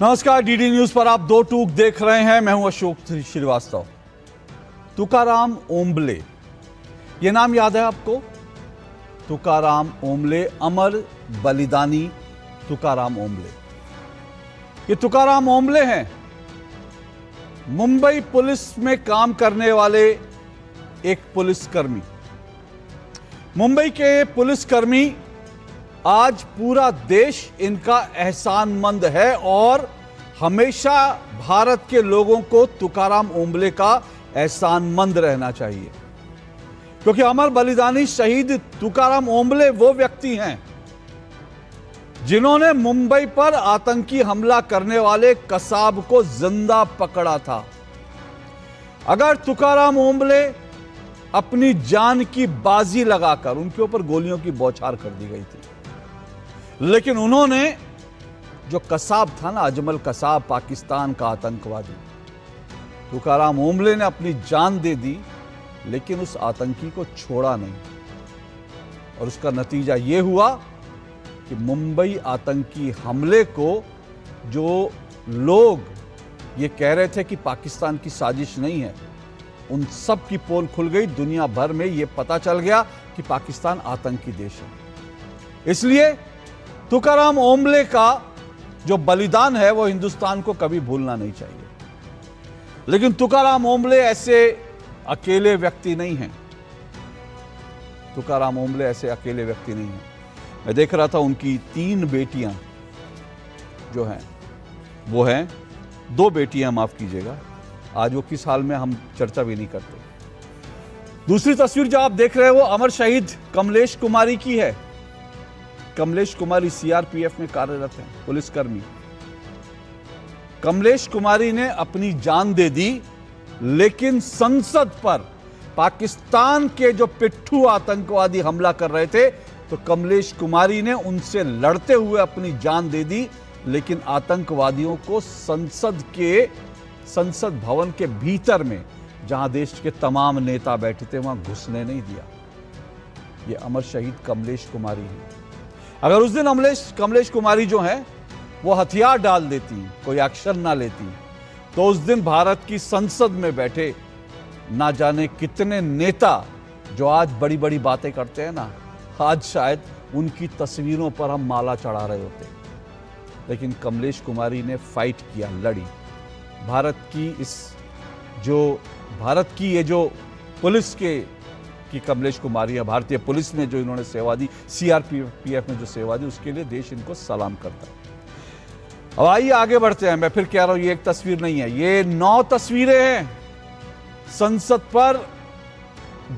नमस्कार, DD news पर आप दो टूक देख रहे हैं। मैं हूं अशोक श्रीवास्तव। तुकाराम ओंबले, ये नाम याद है आपको? तुकाराम ओंबले, अमर बलिदानी तुकाराम ओंबले। ये तुकाराम ओंबले हैं मुंबई पुलिस में काम करने वाले एक पुलिसकर्मी। मुंबई के पुलिसकर्मी, आज पूरा देश इनका एहसानमंद है और हमेशा भारत के लोगों को तुकाराम ओंबले का एहसानमंद रहना चाहिए, क्योंकि अमर बलिदानी शहीद तुकाराम ओंबले वो व्यक्ति हैं जिन्होंने मुंबई पर आतंकी हमला करने वाले कसाब को जिंदा पकड़ा था। अगर तुकाराम ओंबले अपनी जान की बाजी लगाकर, उनके ऊपर गोलियों की बौछार कर दी गई थी, लेकिन उन्होंने, जो कसाब था ना, अजमल कसाब, पाकिस्तान का आतंकवादी, तुकाराम ओंबले ने अपनी जान दे दी, लेकिन उस आतंकी को छोड़ा नहीं। और उसका नतीजा यह हुआ कि मुंबई आतंकी हमले को जो लोग ये कह रहे थे कि पाकिस्तान की साजिश नहीं है, उन सब की पोल खुल गई। दुनिया भर में यह पता चल गया कि पाकिस्तान आतंकी देश है। इसलिए तुकाराम ओंबले का जो बलिदान है वो हिंदुस्तान को कभी भूलना नहीं चाहिए। लेकिन तुकाराम ओंबले ऐसे अकेले व्यक्ति नहीं हैं। तुकाराम ओंबले ऐसे अकेले व्यक्ति नहीं हैं। मैं देख रहा था उनकी 3 बेटियां जो हैं, वो हैं, 2 बेटियां, माफ कीजिएगा, आज वो किस हाल में हम चर्चा भी नहीं करते। दूसरी तस्वीर जो आप देख रहे हो वो अमर शहीद कमलेश कुमारी की है। कमलेश कुमारी सीआरपीएफ में कार्यरत हैं, पुलिसकर्मी। कमलेश कुमारी ने अपनी जान दे दी, लेकिन संसद पर पाकिस्तान के जो पिट्ठू आतंकवादी हमला कर रहे थे, तो कमलेश कुमारी ने उनसे लड़ते हुए अपनी जान दे दी, लेकिन आतंकवादियों को संसद भवन के भीतर में, जहां देश के तमाम नेता बैठे थे, वहां घुसने नहीं दिया। यह अमर शहीद कमलेश कुमारी है। अगर उस दिन कमलेश कुमारी जो हैं वो हथियार डाल देती, कोई एक्शन ना लेती, तो उस दिन भारत की संसद में बैठे ना जाने कितने नेता जो आज बड़ी बड़ी बातें करते हैं ना, आज शायद उनकी तस्वीरों पर हम माला चढ़ा रहे होते। लेकिन कमलेश कुमारी ने फाइट किया, लड़ी। भारत की ये जो पुलिस की कमलेश कुमारी है, भारतीय पुलिस में जो इन्होंने सेवा दी, सीआरपीएफ में जो सेवा दी, उसके लिए देश इनको सलाम करता है। अब आइए आगे बढ़ते हैं। मैं फिर कह रहा हूं, ये एक तस्वीर नहीं है, ये 9 तस्वीरें हैं। संसद पर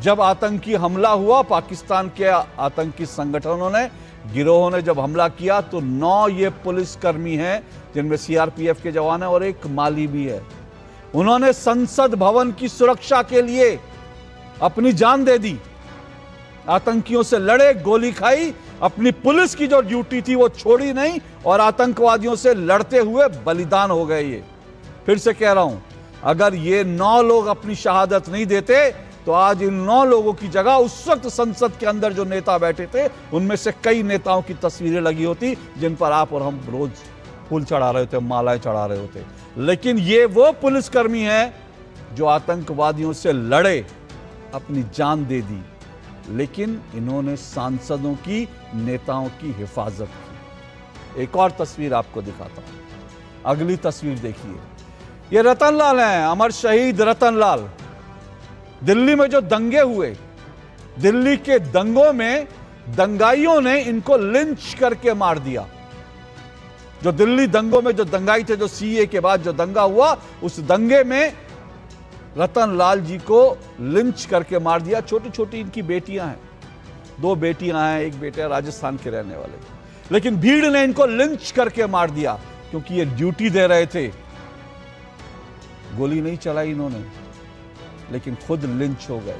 जब आतंकी हमला हुआ, पाकिस्तान के आतंकी संगठनों ने, गिरोहों ने जब हमला किया, तो 9 ये पुलिसकर्मी हैं, जिनमें सीआरपीएफ के जवान हैं और एक माली भी है। उन्होंने संसद भवन की सुरक्षा के लिए अपनी जान दे दी, आतंकियों से लड़े, गोली खाई, अपनी पुलिस की जो ड्यूटी थी वो छोड़ी नहीं, और आतंकवादियों से लड़ते हुए बलिदान हो गए। ये फिर से कह रहा हूं, अगर ये 9 लोग अपनी शहादत नहीं देते, तो आज इन 9 लोगों की जगह उस वक्त संसद के अंदर जो नेता बैठे थे, उनमें से कई नेताओं की तस्वीरें लगी होती, जिन पर आप और हम रोज फूल चढ़ा रहे होते, मालाएं चढ़ा रहे होते। लेकिन ये वो पुलिसकर्मी हैं जो आतंकवादियों से लड़े, अपनी जान दे दी, लेकिन इन्होंने सांसदों की, नेताओं की हिफाजत की। एक और तस्वीर आपको दिखाता हूं, अगली तस्वीर देखिए। ये रतनलाल हैं, अमर शहीद रतनलाल। दिल्ली में जो दंगे हुए, दिल्ली के दंगों में दंगाइयों ने इनको लिंच करके मार दिया। जो दिल्ली दंगों में जो दंगाई थे, जो सीए के बाद जो दंगा हुआ, उस दंगे में रतनलाल जी को लिंच करके मार दिया। छोटी छोटी इनकी बेटियां हैं, 2 बेटियां हैं, एक बेटा राजस्थान के रहने वाले, लेकिन भीड़ ने इनको लिंच करके मार दिया, क्योंकि ये ड्यूटी दे रहे थे। गोली नहीं चलाई इन्होंने, लेकिन खुद लिंच हो गए।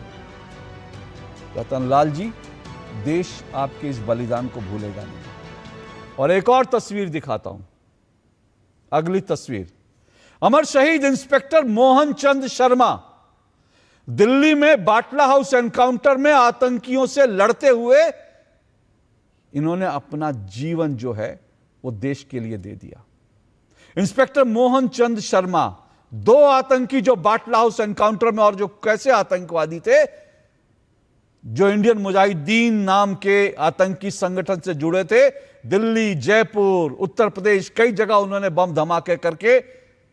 रतनलाल जी, देश आपके इस बलिदान को भूलेगा नहीं। और एक और तस्वीर दिखाता हूं, अगली तस्वीर। अमर शहीद इंस्पेक्टर मोहन चंद शर्मा, दिल्ली में बाटला हाउस एनकाउंटर में आतंकियों से लड़ते हुए इन्होंने अपना जीवन जो है वो देश के लिए दे दिया। इंस्पेक्टर मोहन चंद शर्मा, 2 आतंकी जो बाटला हाउस एनकाउंटर में, और जो कैसे आतंकवादी थे, जो इंडियन मुजाहिदीन नाम के आतंकी संगठन से जुड़े थे। दिल्ली, जयपुर, उत्तर प्रदेश, कई जगह उन्होंने बम धमाके करके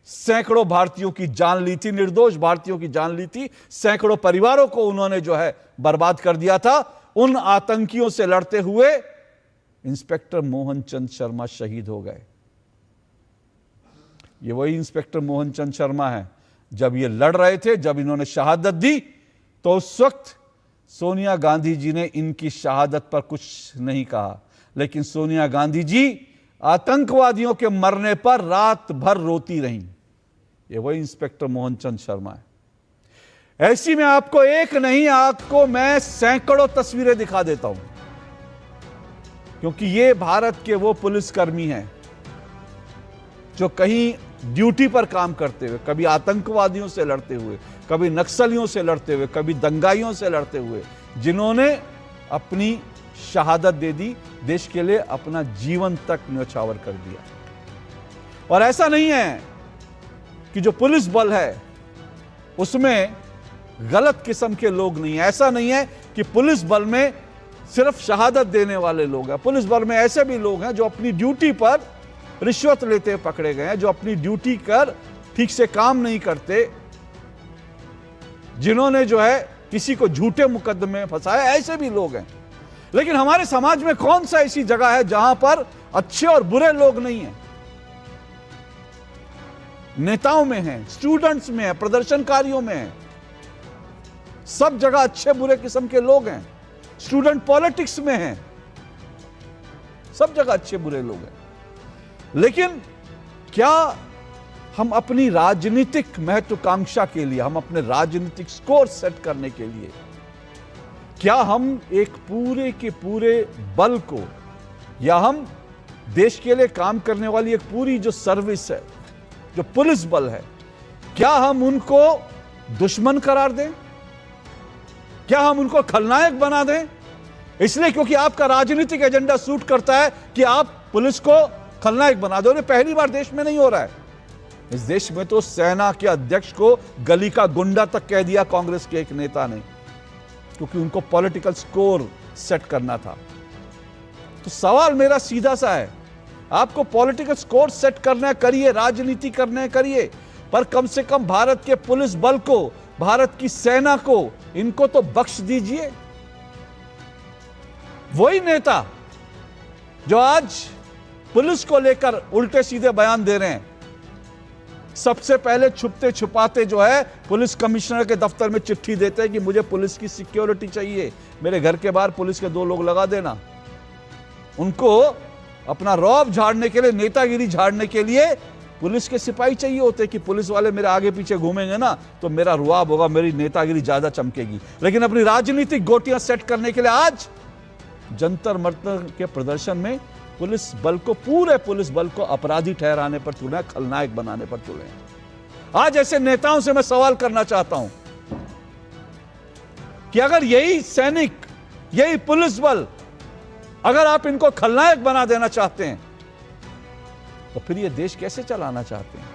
सैकड़ों भारतीयों की जान ली थी, निर्दोष भारतीयों की जान ली थी। सैकड़ों परिवारों को उन्होंने जो है बर्बाद कर दिया था। उन आतंकियों से लड़ते हुए इंस्पेक्टर मोहन चंद शर्मा शहीद हो गए। ये वही इंस्पेक्टर मोहन चंद शर्मा है, जब ये लड़ रहे थे, जब इन्होंने शहादत दी, तो उस वक्त सोनिया गांधी जी ने इनकी शहादत पर कुछ नहीं कहा, लेकिन सोनिया गांधी जी आतंकवादियों के मरने पर रात भर रोती रहीं। ये वही इंस्पेक्टर मोहन चंद शर्मा है। ऐसी में आपको एक नहीं, आपको मैं सैकड़ों तस्वीरें दिखा देता हूं, क्योंकि ये भारत के वो पुलिसकर्मी हैं जो कहीं ड्यूटी पर काम करते हुए, कभी आतंकवादियों से लड़ते हुए, कभी नक्सलियों से लड़ते हुए, कभी दंगाइयों से लड़ते हुए, जिन्होंने अपनी शहादत दे दी, देश के लिए अपना जीवन तक न्यौछावर कर दिया। और ऐसा नहीं है कि जो पुलिस बल है उसमें गलत किस्म के लोग नहीं है। ऐसा नहीं है कि पुलिस बल में सिर्फ शहादत देने वाले लोग हैं। पुलिस बल में ऐसे भी लोग हैं जो अपनी ड्यूटी पर रिश्वत लेते पकड़े गए हैं, जो अपनी ड्यूटी कर ठीक से काम नहीं करते, जिन्होंने जो है किसी को झूठे मुकदमे में फंसाया, ऐसे भी लोग हैं। लेकिन हमारे समाज में कौन सा ऐसी जगह है जहां पर अच्छे और बुरे लोग नहीं हैं? नेताओं में हैं, स्टूडेंट्स में हैं, प्रदर्शनकारियों में हैं, सब जगह अच्छे बुरे किस्म के लोग हैं। स्टूडेंट पॉलिटिक्स में हैं, सब जगह अच्छे बुरे लोग हैं। लेकिन क्या हम अपनी राजनीतिक महत्वाकांक्षा के लिए, हम अपने राजनीतिक स्कोर सेट करने के लिए, क्या हम एक पूरे के पूरे बल को, या हम देश के लिए काम करने वाली एक पूरी जो सर्विस है, जो पुलिस बल है, क्या हम उनको दुश्मन करार दें? क्या हम उनको खलनायक बना दें? इसलिए क्योंकि आपका राजनीतिक एजेंडा सूट करता है कि आप पुलिस को खलनायक बना दो। पहली बार देश में नहीं हो रहा है। इस देश में तो सेना के अध्यक्ष को गली का गुंडा तक कह दिया कांग्रेस के एक नेता ने, क्योंकि उनको पॉलिटिकल स्कोर सेट करना था। तो सवाल मेरा सीधा सा है, आपको पॉलिटिकल स्कोर सेट करना है, करिए, राजनीति करना है, करिए, पर कम से कम भारत के पुलिस बल को, भारत की सेना को, इनको तो बख्श दीजिए। वही नेता जो आज पुलिस को लेकर उल्टे सीधे बयान दे रहे हैं, सबसे पहले छुपते छुपाते जो है पुलिस कमिश्नर के दफ्तर में चिट्ठी देते हैं कि मुझे पुलिस की सिक्योरिटी चाहिए, मेरे घर के बाहर पुलिस के 2 लोग लगा देना। उनको अपना रौब झाड़ने के लिए, नेतागिरी झाड़ने के लिए पुलिस के सिपाही चाहिए होते कि पुलिस वाले मेरे आगे पीछे घूमेंगे ना तो मेरा रुआब होगा, मेरी नेतागिरी ज्यादा चमकेगी। लेकिन अपनी राजनीतिक गोटियां सेट करने के लिए आज जंतर मंतर के प्रदर्शन में पुलिस बल को, पूरे पुलिस बल को अपराधी ठहराने पर तुले, खलनायक बनाने पर तुले। आज ऐसे नेताओं से मैं सवाल करना चाहता हूं कि अगर यही सैनिक, यही पुलिस बल, अगर आप इनको खलनायक बना देना चाहते हैं तो फिर ये देश कैसे चलाना चाहते हैं?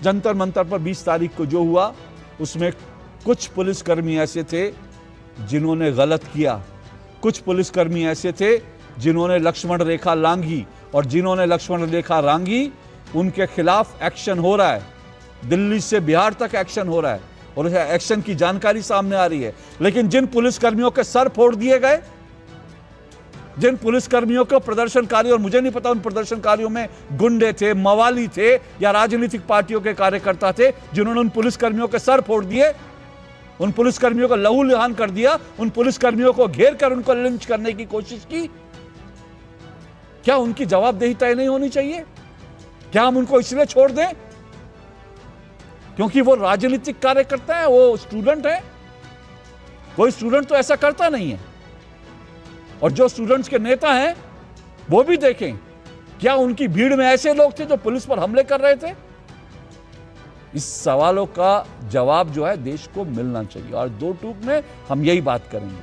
जंतर मंतर पर 20 तारीख को जो हुआ, उसमें कुछ पुलिसकर्मी ऐसे थे जिन्होंने गलत किया, कुछ पुलिसकर्मी ऐसे थे जिन्होंने लक्ष्मण रेखा लांघी, और जिन्होंने लक्ष्मण रेखा लांघी उनके खिलाफ एक्शन हो रहा है। दिल्ली से बिहार तक एक्शन हो रहा है और उस एक्शन की जानकारी सामने आ रही है। लेकिन जिन पुलिसकर्मियों के सर फोड़ दिए गए, जिन पुलिसकर्मियों को प्रदर्शनकारी, और मुझे नहीं पता उन प्रदर्शनकारियों में गुंडे थे, मवाली थे या राजनीतिक पार्टियों के कार्यकर्ता थे, जिन्होंने उन पुलिसकर्मियों के सर फोड़ दिए, उन पुलिसकर्मियों को लहूलुहान कर दिया, उन पुलिसकर्मियों को घेर कर उनको लिंच करने की कोशिश की, क्या उनकी जवाबदेही तय नहीं होनी चाहिए? क्या हम उनको इसलिए छोड़ दें क्योंकि वो राजनीतिक कार्यकर्ता है, वो स्टूडेंट है? कोई स्टूडेंट तो ऐसा करता नहीं है। और जो स्टूडेंट्स के नेता हैं वो भी देखें, क्या उनकी भीड़ में ऐसे लोग थे जो पुलिस पर हमले कर रहे थे? इस सवालों का जवाब जो है देश को मिलना चाहिए, और 2 टूक में हम यही बात करेंगे।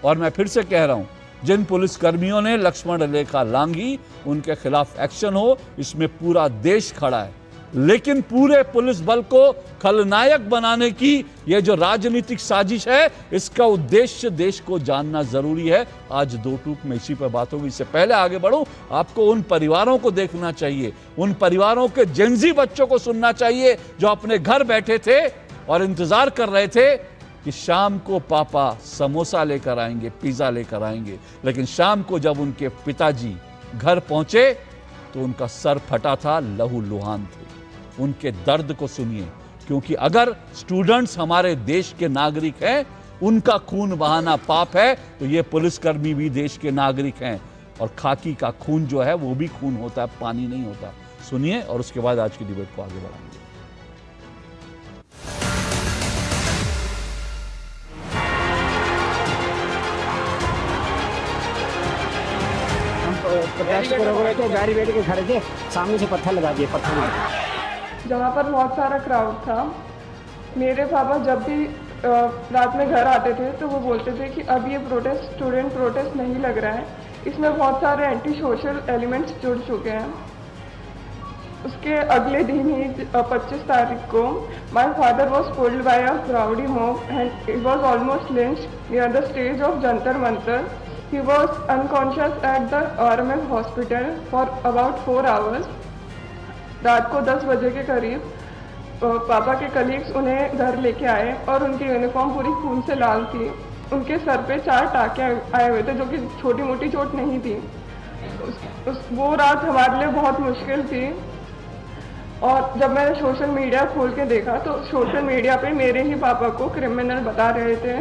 और मैं फिर से कह रहा हूं, जिन पुलिसकर्मियों ने लक्ष्मण रेखा लांघी उनके खिलाफ एक्शन हो, इसमें पूरा देश खड़ा है। लेकिन पूरे पुलिस बल को खलनायक बनाने की यह जो राजनीतिक साजिश है, इसका उद्देश्य देश को जानना जरूरी है। आज दो टूक में इसी पर बात होगी। इससे पहले आगे बढ़ूं, आपको उन परिवारों को देखना चाहिए, उन परिवारों के जेंजी बच्चों को सुनना चाहिए जो अपने घर बैठे थे और इंतजार कर रहे थे कि शाम को पापा समोसा लेकर आएंगे, पिज्जा लेकर आएंगे। लेकिन शाम को जब उनके पिताजी घर पहुंचे तो उनका सर फटा था, लहू लुहान थे। उनके दर्द को सुनिए, क्योंकि अगर स्टूडेंट्स हमारे देश के नागरिक हैं, उनका खून बहाना पाप है, तो ये पुलिसकर्मी भी देश के नागरिक हैं। और खाकी का खून जो है वो भी खून होता है, पानी नहीं होता। सुनिए और उसके बाद आज की डिबेट को आगे बढ़ाएंगे। प्रोटेस्ट करोगे तो गाड़ी बैठ के खड़े थे, सामने से पत्थर लगा दिए, पत्थर मारे। जहाँ पर बहुत सारा क्राउड था, मेरे पापा जब भी रात में घर आते थे तो वो बोलते थे कि अब ये प्रोटेस्ट स्टूडेंट प्रोटेस्ट नहीं लग रहा है, इसमें बहुत सारे एंटी सोशल एलिमेंट्स जुड़ चुके हैं। उसके अगले दिन ही 25 तारीख को my father was pulled bye a crowdy mob and he was almost lynched near the stage of Jantar Mantar. He was unconscious at the RMF hospital for about 4 hours. रात को 10 बजे के करीब पापा के कलीग्स उन्हें घर लेके आए और उनकी यूनिफॉर्म पूरी खून से लाल थी। उनके सर पे 4 टाँके आए हुए थे, जो कि छोटी मोटी चोट नहीं थी। वो रात हमारे लिए बहुत मुश्किल थी। और जब मैंने सोशल मीडिया खोल के देखा तो सोशल मीडिया पे मेरे ही पापा को क्रिमिनल बता रहे थे।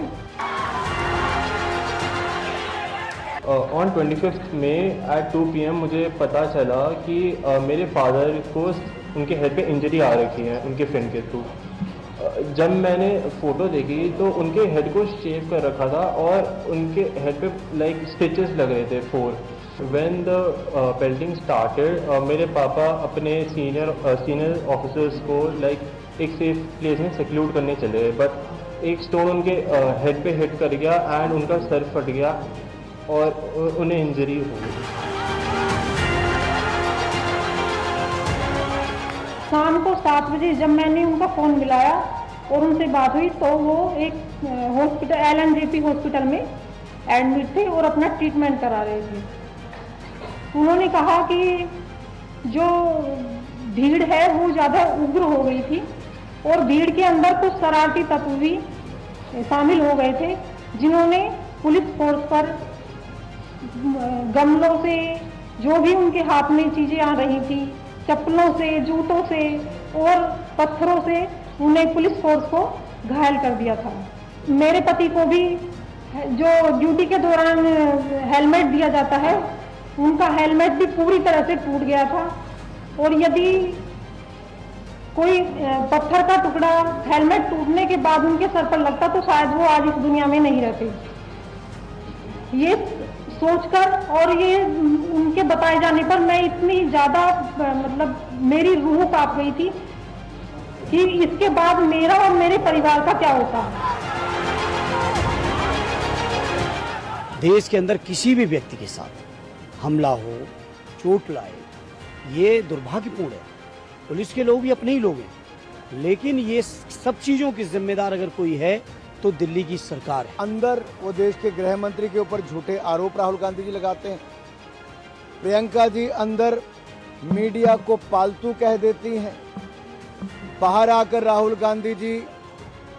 ऑन 25 मई एट 2 PM मुझे पता चला कि मेरे फादर को उनके हेड पे इंजरी आ रखी है उनके फ्रेंड के थ्रू। जब मैंने फ़ोटो देखी तो उनके हेड को शेव कर रखा था और उनके हेड पे लाइक स्टिचेस लग रहे थे 4। व्हेन द पेल्टिंग स्टार्टेड मेरे पापा अपने सीनियर ऑफिसर्स को लाइक एक सेफ प्लेस में सिक्योर करने चले गए, बट एक स्टोन उनके हेड पे हिट कर गया एंड उनका सर फट गया और उन्हें इंजरी हो गई। शाम को 7 बजे जब मैंने उनका फ़ोन मिलाया और उनसे बात हुई तो वो एक हॉस्पिटल LNJP हॉस्पिटल में एडमिट थे और अपना ट्रीटमेंट करा रहे थे। उन्होंने कहा कि जो भीड़ है वो ज़्यादा उग्र हो गई थी और भीड़ के अंदर कुछ शरारती तत्व भी शामिल हो गए थे, जिन्होंने पुलिस फोर्स पर गमलों से, जो भी उनके हाथ में चीजें आ रही थी, चप्पलों से, जूतों से और पत्थरों से उन्हें पुलिस फोर्स को घायल कर दिया था। मेरे पति को भी जो ड्यूटी के दौरान हेलमेट दिया जाता है, उनका हेलमेट भी पूरी तरह से टूट गया था और यदि कोई पत्थर का टुकड़ा हेलमेट टूटने के बाद उनके सर पर लगता तो शायद वो आज इस दुनिया में नहीं रहते। ये सोचकर और ये उनके बताए जाने पर मैं इतनी ज़्यादा मतलब मेरी रूह कांप गई थी कि इसके बाद मेरा और मेरे परिवार का क्या होता। देश के अंदर किसी भी व्यक्ति के साथ हमला हो, चोट लाए, ये दुर्भाग्यपूर्ण है। पुलिस के लोग भी अपने ही लोग हैं, लेकिन ये सब चीज़ों की जिम्मेदार अगर कोई है तो दिल्ली की सरकार है। अंदर वो देश के गृह मंत्री के ऊपर झूठे आरोप राहुल गांधी जी लगाते हैं। प्रियंका जी अंदर मीडिया को पालतू कह देती हैं। बाहर आकर राहुल गांधी जी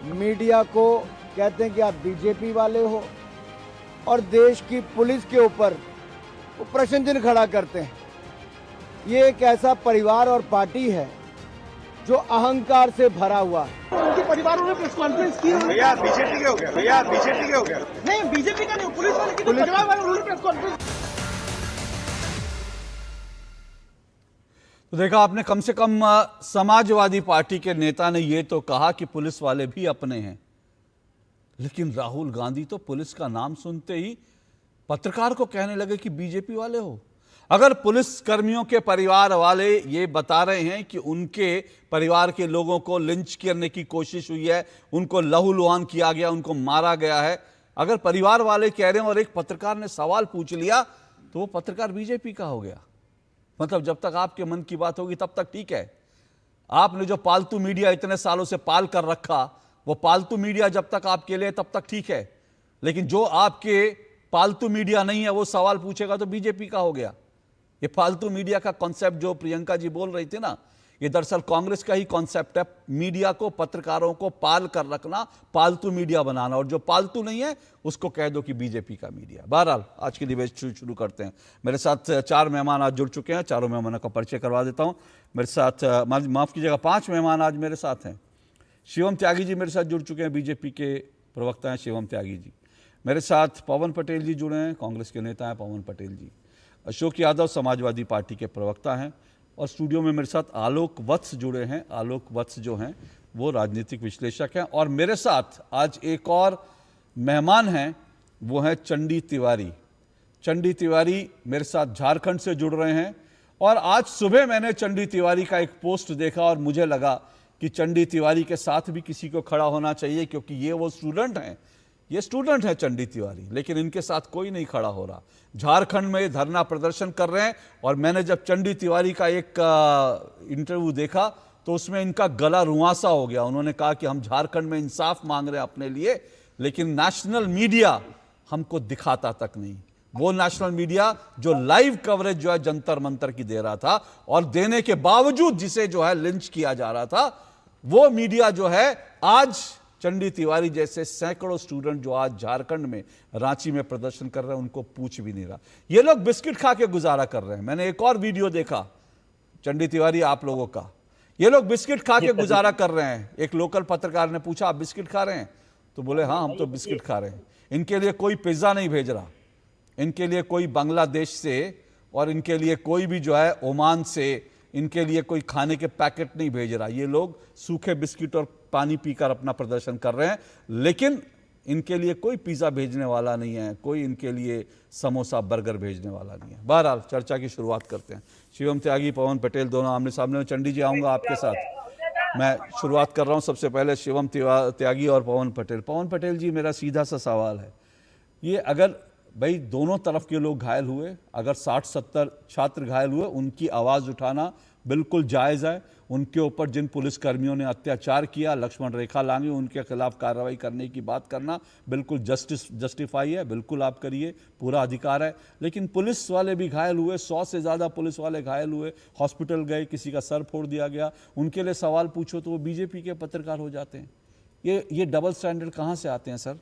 मीडिया को कहते हैं कि आप बीजेपी वाले हो और देश की पुलिस के ऊपर वो प्रश्न चिन्ह खड़ा करते हैं। ये एक ऐसा परिवार और पार्टी है जो अहंकार से भरा हुआ है। उनके परिवार ने प्रेस कॉन्फ्रेंस की। भैया बीजेपी के हो गया, भैया बीजेपी के हो गया। नहीं बीजेपी का नहीं, पुलिस वाले की तो परिवार वाले उन्होंने प्रेस कॉन्फ्रेंस। तो देखा आपने, कम से कम समाजवादी पार्टी के नेता ने यह तो कहा कि पुलिस वाले भी अपने हैं, लेकिन राहुल गांधी तो पुलिस का नाम सुनते ही पत्रकार को कहने लगे कि बीजेपी वाले हो। अगर पुलिस कर्मियों के परिवार वाले ये बता रहे हैं कि उनके परिवार के लोगों को लिंच करने की कोशिश हुई है, उनको लहूलुहान किया गया, उनको मारा गया है, अगर परिवार वाले कह रहे हैं और एक पत्रकार ने सवाल पूछ लिया तो वो पत्रकार बीजेपी का हो गया। मतलब जब तक आपके मन की बात होगी तब तक ठीक है। आपने जो पालतू मीडिया इतने सालों से पाल कर रखा, वो पालतू मीडिया जब तक आपके लिए तब तक ठीक है, लेकिन जो आपके पालतू मीडिया नहीं है वो सवाल पूछेगा तो बीजेपी का हो गया। ये फालतू मीडिया का कॉन्सेप्ट जो प्रियंका जी बोल रही थी ना, ये दरअसल कांग्रेस का ही कॉन्सेप्ट है। मीडिया को, पत्रकारों को पाल कर रखना, पालतू मीडिया बनाना, और जो पालतू नहीं है उसको कह दो कि बीजेपी का मीडिया। बहरहाल आज की डिबेट शुरू करते हैं। मेरे साथ 4 मेहमान आज जुड़ चुके हैं, चारों मेहमानों का परिचय करवा देता हूं। मेरे साथ माफ कीजिएगा 5 मेहमान आज मेरे साथ हैं। शिवम त्यागी जी मेरे साथ जुड़ चुके हैं, बीजेपी के प्रवक्ता हैं शिवम त्यागी जी। मेरे साथ पवन पटेल जी जुड़े हैं, कांग्रेस के नेता हैं पवन पटेल जी। अशोक यादव समाजवादी पार्टी के प्रवक्ता हैं, और स्टूडियो में मेरे साथ आलोक वत्स जुड़े हैं। आलोक वत्स जो हैं वो राजनीतिक विश्लेषक हैं। और मेरे साथ आज एक और मेहमान हैं, वो हैं चंडी तिवारी। चंडी तिवारी मेरे साथ झारखंड से जुड़ रहे हैं, और आज सुबह मैंने चंडी तिवारी का एक पोस्ट देखा और मुझे लगा कि चंडी तिवारी के साथ भी किसी को खड़ा होना चाहिए, क्योंकि ये वो स्टूडेंट हैं, ये स्टूडेंट हैं चंडी तिवारी, लेकिन इनके साथ कोई नहीं खड़ा हो रहा। झारखंड में धरना प्रदर्शन कर रहे हैं, और मैंने जब चंडी तिवारी का एक इंटरव्यू देखा तो उसमें इनका गला रुआंसा हो गया। उन्होंने कहा कि हम झारखंड में इंसाफ मांग रहे हैं अपने लिए, लेकिन नेशनल मीडिया हमको दिखाता तक नहीं। वो नेशनल मीडिया जो लाइव कवरेज जो है जंतर मंतर की दे रहा था, और देने के बावजूद जिसे जो है लिंच किया जा रहा था, वो मीडिया जो है आज चंडी तिवारी जैसे सैकड़ों स्टूडेंट जो आज झारखंड में रांची में प्रदर्शन कर रहे हैं उनको पूछ भी नहीं रहा। ये लोग बिस्किट खा के गुजारा कर रहे हैं। मैंने एक और वीडियो देखा चंडी तिवारी आप लोगों का, ये लोग बिस्किट खा के गुजारा कर रहे हैं। एक लोकल पत्रकार ने पूछा आप बिस्किट खा रहे हैं, तो बोले हाँ हम तो बिस्किट खा रहे हैं। इनके लिए कोई पिज्जा नहीं भेज रहा, इनके लिए कोई बांग्लादेश से, और इनके लिए कोई भी जो है ओमान से इनके लिए कोई खाने के पैकेट नहीं भेज रहा। ये लोग सूखे बिस्किट और पानी पीकर अपना प्रदर्शन कर रहे हैं, लेकिन इनके लिए कोई पिज़्ज़ा भेजने वाला नहीं है, कोई इनके लिए समोसा बर्गर भेजने वाला नहीं है। बहरहाल चर्चा की शुरुआत करते हैं। शिवम त्यागी, पवन पटेल दोनों आमने सामने। चंडी जी आऊँगा आपके साथ। मैं शुरुआत कर रहा हूँ सबसे पहले शिवम त्यागी और पवन पटेल। पवन पटेल जी, मेरा सीधा सा सवाल है, ये अगर भाई दोनों तरफ के लोग घायल हुए, अगर 60-70 छात्र घायल हुए, उनकी आवाज़ उठाना बिल्कुल जायज़ है। उनके ऊपर जिन पुलिसकर्मियों ने अत्याचार किया, लक्ष्मण रेखा लांघी, उनके खिलाफ कार्रवाई करने की बात करना बिल्कुल जस्टिफाई है, बिल्कुल आप करिए, पूरा अधिकार है। लेकिन पुलिस वाले भी घायल हुए, 100 से ज़्यादा पुलिस वाले घायल हुए, हॉस्पिटल गए, किसी का सर फोड़ दिया गया, उनके लिए सवाल पूछो तो वो बीजेपी के पत्रकार हो जाते हैं। ये डबल स्टैंडर्ड कहाँ से आते हैं सर?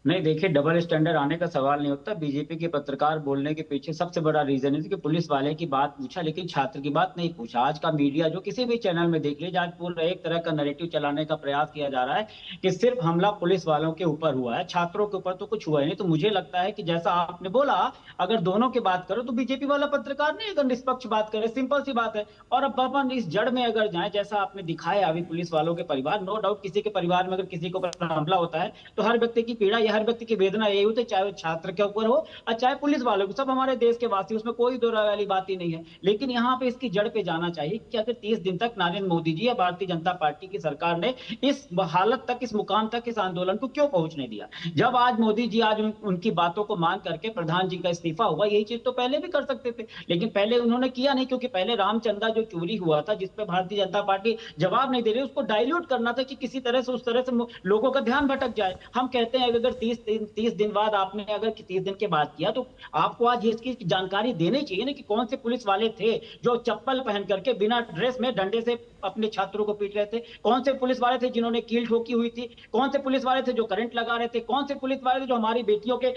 नहीं, देखिए, डबल स्टैंडर्ड आने का सवाल नहीं होता। बीजेपी के पत्रकार बोलने के पीछे सबसे बड़ा रीजन है कि पुलिस वाले की बात पूछा लेकिन छात्र की बात नहीं पूछा। आज का मीडिया जो किसी भी चैनल में देख लीजिए, आज पूरा एक तरह का नैरेटिव चलाने का प्रयास किया जा रहा है कि सिर्फ हमला पुलिस वालों के ऊपर हुआ है, छात्रों के ऊपर तो कुछ हुआ ही नहीं। तो मुझे लगता है कि जैसा आपने बोला, अगर दोनों की बात करो तो बीजेपी वाला पत्रकार नहीं अगर निष्पक्ष बात करे, सिंपल सी बात है। और अब अपन इस जड़ में अगर जाए, जैसा आपने दिखाया अभी पुलिस वालों के परिवार, नो डाउट किसी के परिवार में अगर किसी को हमला होता है तो हर व्यक्ति की पीड़ा या हर व्यक्ति की वेदना यही होती है, चाहे वो छात्र के ऊपर हो और चाहे पुलिस वालों को, सब हमारे देश के वासी, उसमें कोई दो राय वाली बात ही नहीं है। लेकिन यहाँ पे इसकी जड़ पे जाना चाहिए कि अगर 30 दिन तक नरेंद्र मोदी जी या भारतीय जनता पार्टी की सरकार ने इस हालत तक, इस मुकाम तक इस आंदोलन को क्यों पहुंचने दिया? जब आज मोदी जी आज उनकी बातों को मान करके प्रधान जी का इस्तीफा हुआ, यही चीज तो पहले भी कर सकते थे, लेकिन पहले उन्होंने किया नहीं, क्योंकि पहले रामचंद्रा जो चोरी हुआ था, जिसपे भारतीय जनता पार्टी जवाब नहीं दे रही, उसको डाइल्यूट करना था कि किसी तरह से उस तरह से लोगों का ध्यान भटक जाए। हम कहते हैं अगर 30 दिन बाद आपने अगर 30 दिन के बाद किया तो आपको आज इसकी जानकारी देनी चाहिए ना कि कौन से पुलिस वाले थे जो चप्पल पहन करके बिना ड्रेस में डंडे से अपने छात्रों को पीट रहे थे, कौन से पुलिस वाले थे जिन्होंने कील ठोकी हुई थी, कौन से पुलिस वाले थे जो करंट लगा रहे थे, कौन से पुलिस वाले थे जो हमारी बेटियों के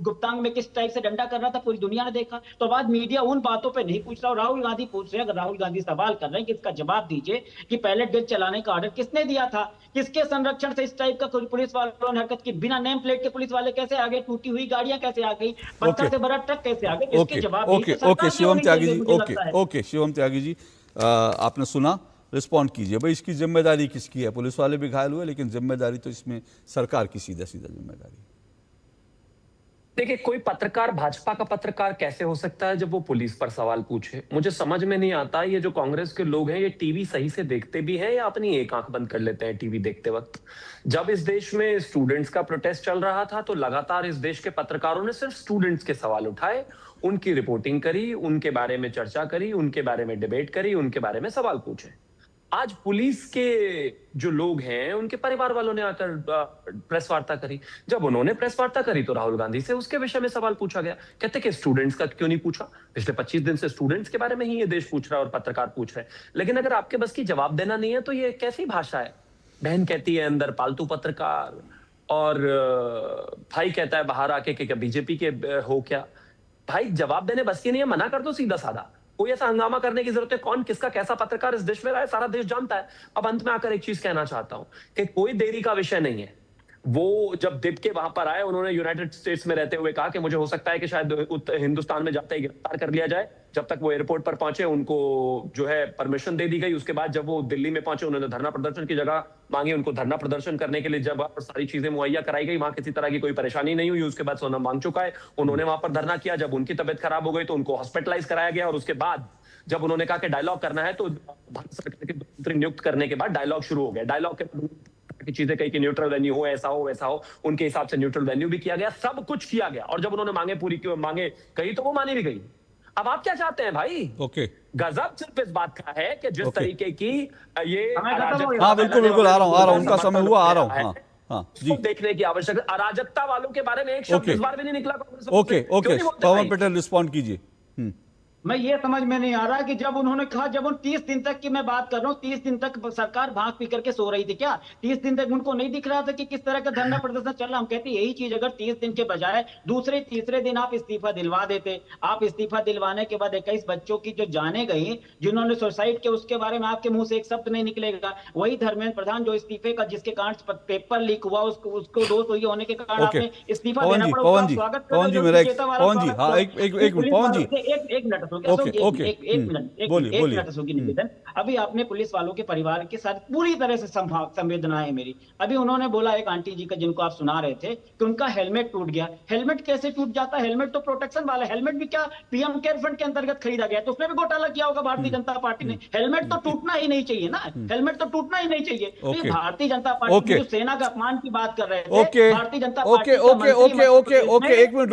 गुप्तांग में किस टाइप से डंडा कर रहा था, पूरी दुनिया ने देखा। तो आज मीडिया उन बातों पर नहीं पूछ रहा। राहुल गांधी पूछ रहे हैं, अगर राहुल गांधी सवाल कर रहे हैं कि इसका जवाब दीजिए कि पैलेट गन चलाने का ऑर्डर किसने दिया था, किसके संरक्षण से इस टाइप का पुलिस वालों ने हरकत की, बिना नेम प्लेट के पुलिस वाले कैसे आगे, टूटी हुई गाड़ियां कैसे आ गई, पत्थर से भरा ट्रक कैसे आ गए, इसके जवाब ओके शिवम त्यागी जी, ओके शिवम त्यागी जी, आपने सुना, रिस्पॉन्ड कीजिए भाई, इसकी जिम्मेदारी किसकी है? पुलिस वाले भी घायल हुए, लेकिन जिम्मेदारी तो इसमें सरकार की सीधा जिम्मेदारी। देखिए, कोई पत्रकार भाजपा का पत्रकार कैसे हो सकता है जब वो पुलिस पर सवाल पूछे? मुझे समझ में नहीं आता, ये जो कांग्रेस के लोग हैं ये टीवी सही से देखते भी हैं या अपनी एक आंख बंद कर लेते हैं टीवी देखते वक्त। जब इस देश में स्टूडेंट्स का प्रोटेस्ट चल रहा था तो लगातार इस देश के पत्रकारों ने सिर्फ स्टूडेंट्स के सवाल उठाए, उनकी रिपोर्टिंग करी, उनके बारे में चर्चा करी, उनके बारे में डिबेट करी, उनके बारे में सवाल पूछे। आज पुलिस के जो लोग हैं उनके परिवार वालों ने आकर प्रेस वार्ता करी। जब उन्होंने प्रेस वार्ता करी तो राहुल गांधी से उसके विषय में सवाल पूछा गया। कहते कि स्टूडेंट्स का क्यों नहीं पूछा? पिछले 25 दिन से स्टूडेंट्स के बारे में ही ये देश पूछ रहा है और पत्रकार पूछ रहे हैं। लेकिन अगर आपके बस की जवाब देना नहीं है तो ये कैसी भाषा है? बहन कहती है अंदर पालतू पत्रकार, और भाई कहता है बाहर आके कि बीजेपी के हो क्या। भाई जवाब देने बस की नहीं है, मना कर दो सीधा साधा। कोई ऐसा हंगामा करने की जरूरत है? कौन किसका कैसा पत्रकार इस देश में रहा है सारा देश जानता है। अब अंत में आकर एक चीज कहना चाहता हूं कि कोई देरी का विषय नहीं है। वो जब दिप के वहां पर आए, उन्होंने यूनाइटेड स्टेट्स में रहते हुए कहा कि मुझे हो सकता है कि शायद हिंदुस्तान में जाते ही गिरफ्तार कर लिया जाए। जब तक वो एयरपोर्ट पर पहुंचे उनको जो है परमिशन दे दी गई। उसके बाद जब वो दिल्ली में पहुंचे उन्होंने धरना प्रदर्शन की जगह मांगी। उनको धरना प्रदर्शन करने के लिए जब सारी चीजें मुहैया कराई गई, वहां किसी तरह की कोई परेशानी नहीं हुई। उसके बाद सोना मांग चुका है, उन्होंने वहां पर धरना किया। जब उनकी तबियत खराब हो गई तो उनको हॉस्पिटलाइज कराया गया। और उसके बाद जब उन्होंने कहा कि डायलॉग करना है तो भारत सरकार के मंत्री नियुक्त करने के बाद डायलॉग शुरू हो गया। डायलॉग के चीजें कही कि न्यूट्रल वेन्यू हो, ऐसा हो वैसा हो, उनके हिसाब से न्यूट्रल वेन्यू भी किया गया, सब कुछ किया गया। और जब उन्होंने मांगे पूरी मांगे कही तो वो मानी भी गई। अब आप क्या चाहते हैं भाई? ओके, गजब सिर्फ इस बात का है कि जिस तरीके की ये हाँ बिल्कुल बिल्कुल आ रहा हूँ उनका समय हुआ, आ रहा हूँ। हाँ जी, देखने की आवश्यकता। अराजकता वालों के बारे में एक शब्द इस बार भी नहीं निकला कांग्रेस। ओके ओके, पवन पटेल रिस्पॉन्ड कीजिए। मैं ये समझ में नहीं आ रहा कि जब उन्होंने कहा, जब उन 30 दिन तक की मैं बात कर रहा हूँ, 30 दिन तक सरकार भांग पी करके सो रही थी क्या? 30 दिन तक उनको नहीं दिख रहा था कि किस तरह का धरना प्रदर्शन चल रहा? हम कहते यही चीज अगर 30 दिन के बजाय दूसरे तीसरे दिन आप इस्तीफा दिलवा देते। आप इस्तीफा दिलवाने के बाद 21 बच्चों की जो जाने गई, जिन्होंने सुसाइड किया, उसके बारे में आपके मुंह से एक शब्द नहीं निकलेगा। वही धर्मेंद्र प्रधान जो इस्तीफे का, जिसके कारण पेपर लीक हुआ, उसको दोष हुई होने के कारण आपने इस्तीफा देना पड़ा। पवन जी मेरा एक मिनट सुखी निवेदन। अभी आपने पुलिस वालों के परिवार के साथ पूरी तरह से संवेदना है मेरी। अभी उन्होंने बोला एक आंटी जी का जिनको आप सुना रहे थे कि उनका हेलमेट टूट गया। हेलमेट कैसे टूट जाता है? हेलमेट तो प्रोटेक्शन वाला। हेलमेट भी क्या पीएम केयर फंड के अंतर्गत खरीदा गया, तो उसमें भी घोटाला किया होगा भारतीय जनता पार्टी ने। हेलमेट तो टूटना ही नहीं चाहिए ना, हेलमेट तो टूटना ही नहीं चाहिए। तो भारतीय जनता पार्टी जो सेना का अपमान की बात कर रहे थे, भारतीय जनता पार्टी एक मिनट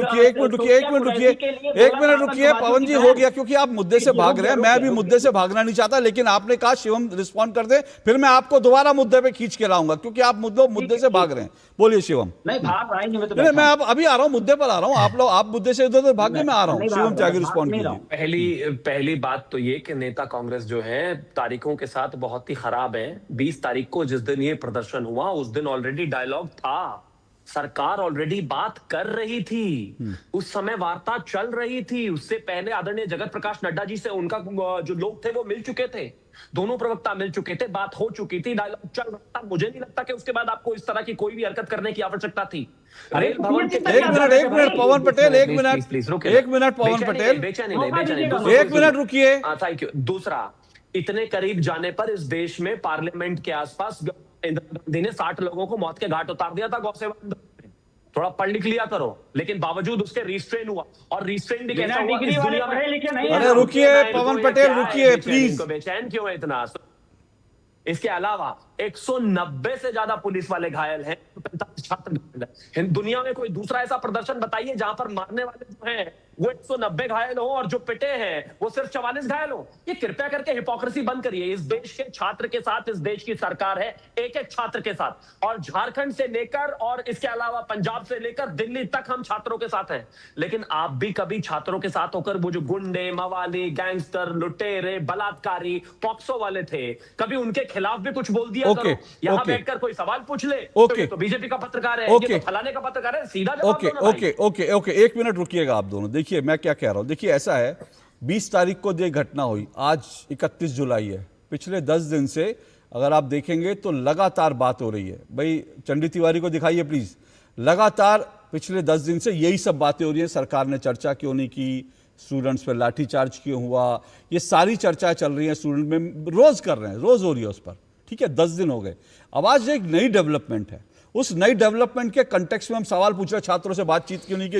रुकिए पवन जी, हो गया क्योंकि आप मुद्दे से भाग रहे हैं। मैं भी मुद्दे से भागना नहीं चाहता, लेकिन आपने कहा शिवम रिस्पॉन्ड कर दे, फिर मैं आपको दोबारा मुद्दे पे खींच के लाऊंगा क्योंकि आप मुद्दे से भाग रहे हैं। बोलिए शिवम। नहीं भाग रहा हूं, नहीं मैं अभी आ रहा हूं, मुद्दे पर आ रहा हूं। आप मुद्दे से इधर भाग के मैं आ रहा हूं। शिवम त्यागी रिस्पॉन्ड कीजिए। पहली बात तो ये कि नेता कांग्रेस जो है तारीखों के साथ बहुत ही खराब है। 20 तारीख को जिस दिन ये प्रदर्शन हुआ उस दिन ऑलरेडी डायलॉग था, सरकार ऑलरेडी बात कर रही थी, उस समय वार्ता चल रही थी। उससे पहले आदरणीय जगत प्रकाश नड्डा जी से उनका जो लोग थे वो मिल चुके थे, दोनों प्रवक्ता मिल चुके थे, बात हो चुकी थी, डायलॉग चल रहा था। मुझे नहीं लगता कि उसके बाद आपको इस तरह की कोई भी हरकत करने की आवश्यकता थी। रेल भवन के एक मिनट पवन पटेल, एक मिनट पवन पटेल, बेचैनी नहीं, एक मिनट रुकिए। Thank you. दूसरा, इतने करीब जाने पर इस देश में पार्लियामेंट के आसपास इंदिरा गांधी ने 60 लोगों को मौत के घाट उतार दिया था गौ सेवा। थोड़ा पढ़ लिख लिया करो। लेकिन बावजूद उसके रिस्ट्रेन हुआ, और रिस्ट्रेन भी कैसा हुआ इस दुनिया में? अरे रुकिए पवन पटेल, रुकिए प्लीज। बेचैन क्यों है इतना? इसके अलावा 190 से ज्यादा पुलिस वाले घायल हैं, 45 छात्र घायल हैं। दुनिया में कोई दूसरा ऐसा प्रदर्शन बताइए जहां पर मारने वाले जो हैं वो 190 घायल हो और जो पिटे हैं वो सिर्फ 44 घायल हो। ये कृपया करके हिपोक्रेसी बंद करिए। इस देश के छात्र के साथ इस देश की सरकार है, एक एक छात्र के साथ, और झारखंड से लेकर और इसके अलावा पंजाब से लेकर दिल्ली तक हम छात्रों के साथ हैं। लेकिन आप भी कभी छात्रों के साथ होकर वो जो गुंडे, मवाली, गैंगस्टर, लुटेरे, बलात्कारी, पॉक्सो वाले थे, कभी उनके खिलाफ भी कुछ बोल दिया करो। यहाँ बैठकर कोई सवाल पूछ ले तो बीजेपी का पत्रकार है, ये तो फलाने का पत्रकार है, सीधा जवाब दो ना भाई। ओके, एक मिनट रुकिएगा आप दोनों। देखिए मैं क्या कह रहा हूं। देखिए ऐसा है, 20 तारीख को ये घटना हुई, आज 31 जुलाई है। पिछले 10 दिन से अगर आप देखेंगे तो लगातार बात हो रही है। भाई चंडी तिवारी को दिखाइए प्लीज। लगातार पिछले 10 दिन से यही सब बातें हो रही हैं। सरकार ने चर्चा क्यों नहीं की, स्टूडेंट्स पर लाठीचार्ज क्यों हुआ, ये सारी चर्चा चल रही है। स्टूडेंट में रोज कर रहे हैं, रोज हो रही है उस पर। ठीक है, 10 दिन हो गए। अब आज एक नई डेवलपमेंट है, उस नई डेवलपमेंट के कंटेक्स्ट में हम सवाल पूछ रहे हैं छात्रों से बातचीत क्यों नहीं की?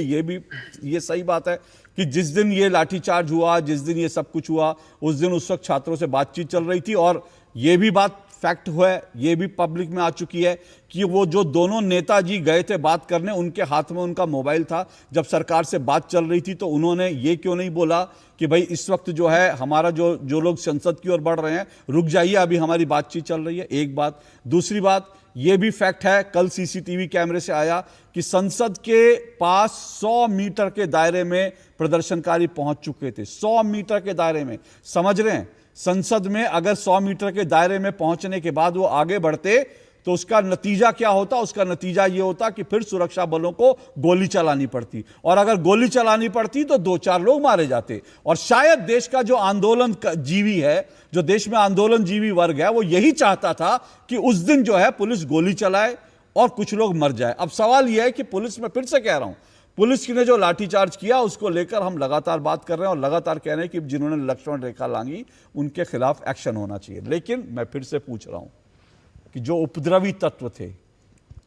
ये सही बात है कि जिस दिन ये लाठीचार्ज हुआ, जिस दिन ये सब कुछ हुआ, उस दिन उस वक्त छात्रों से बातचीत चल रही थी और ये भी बात फैक्ट हुआ है, ये भी पब्लिक में आ चुकी है कि वो जो दोनों नेताजी गए थे बात करने, उनके हाथ में उनका मोबाइल था। जब सरकार से बात चल रही थी तो उन्होंने ये क्यों नहीं बोला कि भाई इस वक्त जो है हमारा जो लोग संसद की ओर बढ़ रहे हैं, रुक जाइए, अभी हमारी बातचीत चल रही है। एक बात। दूसरी बात, ये भी फैक्ट है, कल सीसीटीवी कैमरे से आया कि संसद के पास 100 मीटर के दायरे में प्रदर्शनकारी पहुंच चुके थे। 100 मीटर के दायरे में, समझ रहे हैं? संसद में अगर 100 मीटर के दायरे में पहुंचने के बाद वो आगे बढ़ते तो उसका नतीजा क्या होता? उसका नतीजा ये होता कि फिर सुरक्षा बलों को गोली चलानी पड़ती, और अगर गोली चलानी पड़ती तो 2-4 लोग मारे जाते। और शायद देश का जो आंदोलन जीवी है, जो देश में आंदोलन जीवी वर्ग है, वो यही चाहता था कि उस दिन जो है पुलिस गोली चलाए और कुछ लोग मर जाए। अब सवाल यह है कि पुलिस, में फिर से कह रहा हूं, पुलिस ने जो लाठीचार्ज किया उसको लेकर हम लगातार बात कर रहे हैं और लगातार कह रहे हैं कि जिन्होंने लक्ष्मण रेखा लांघी उनके खिलाफ एक्शन होना चाहिए। लेकिन मैं फिर से पूछ रहा हूं कि जो उपद्रवी तत्व थे,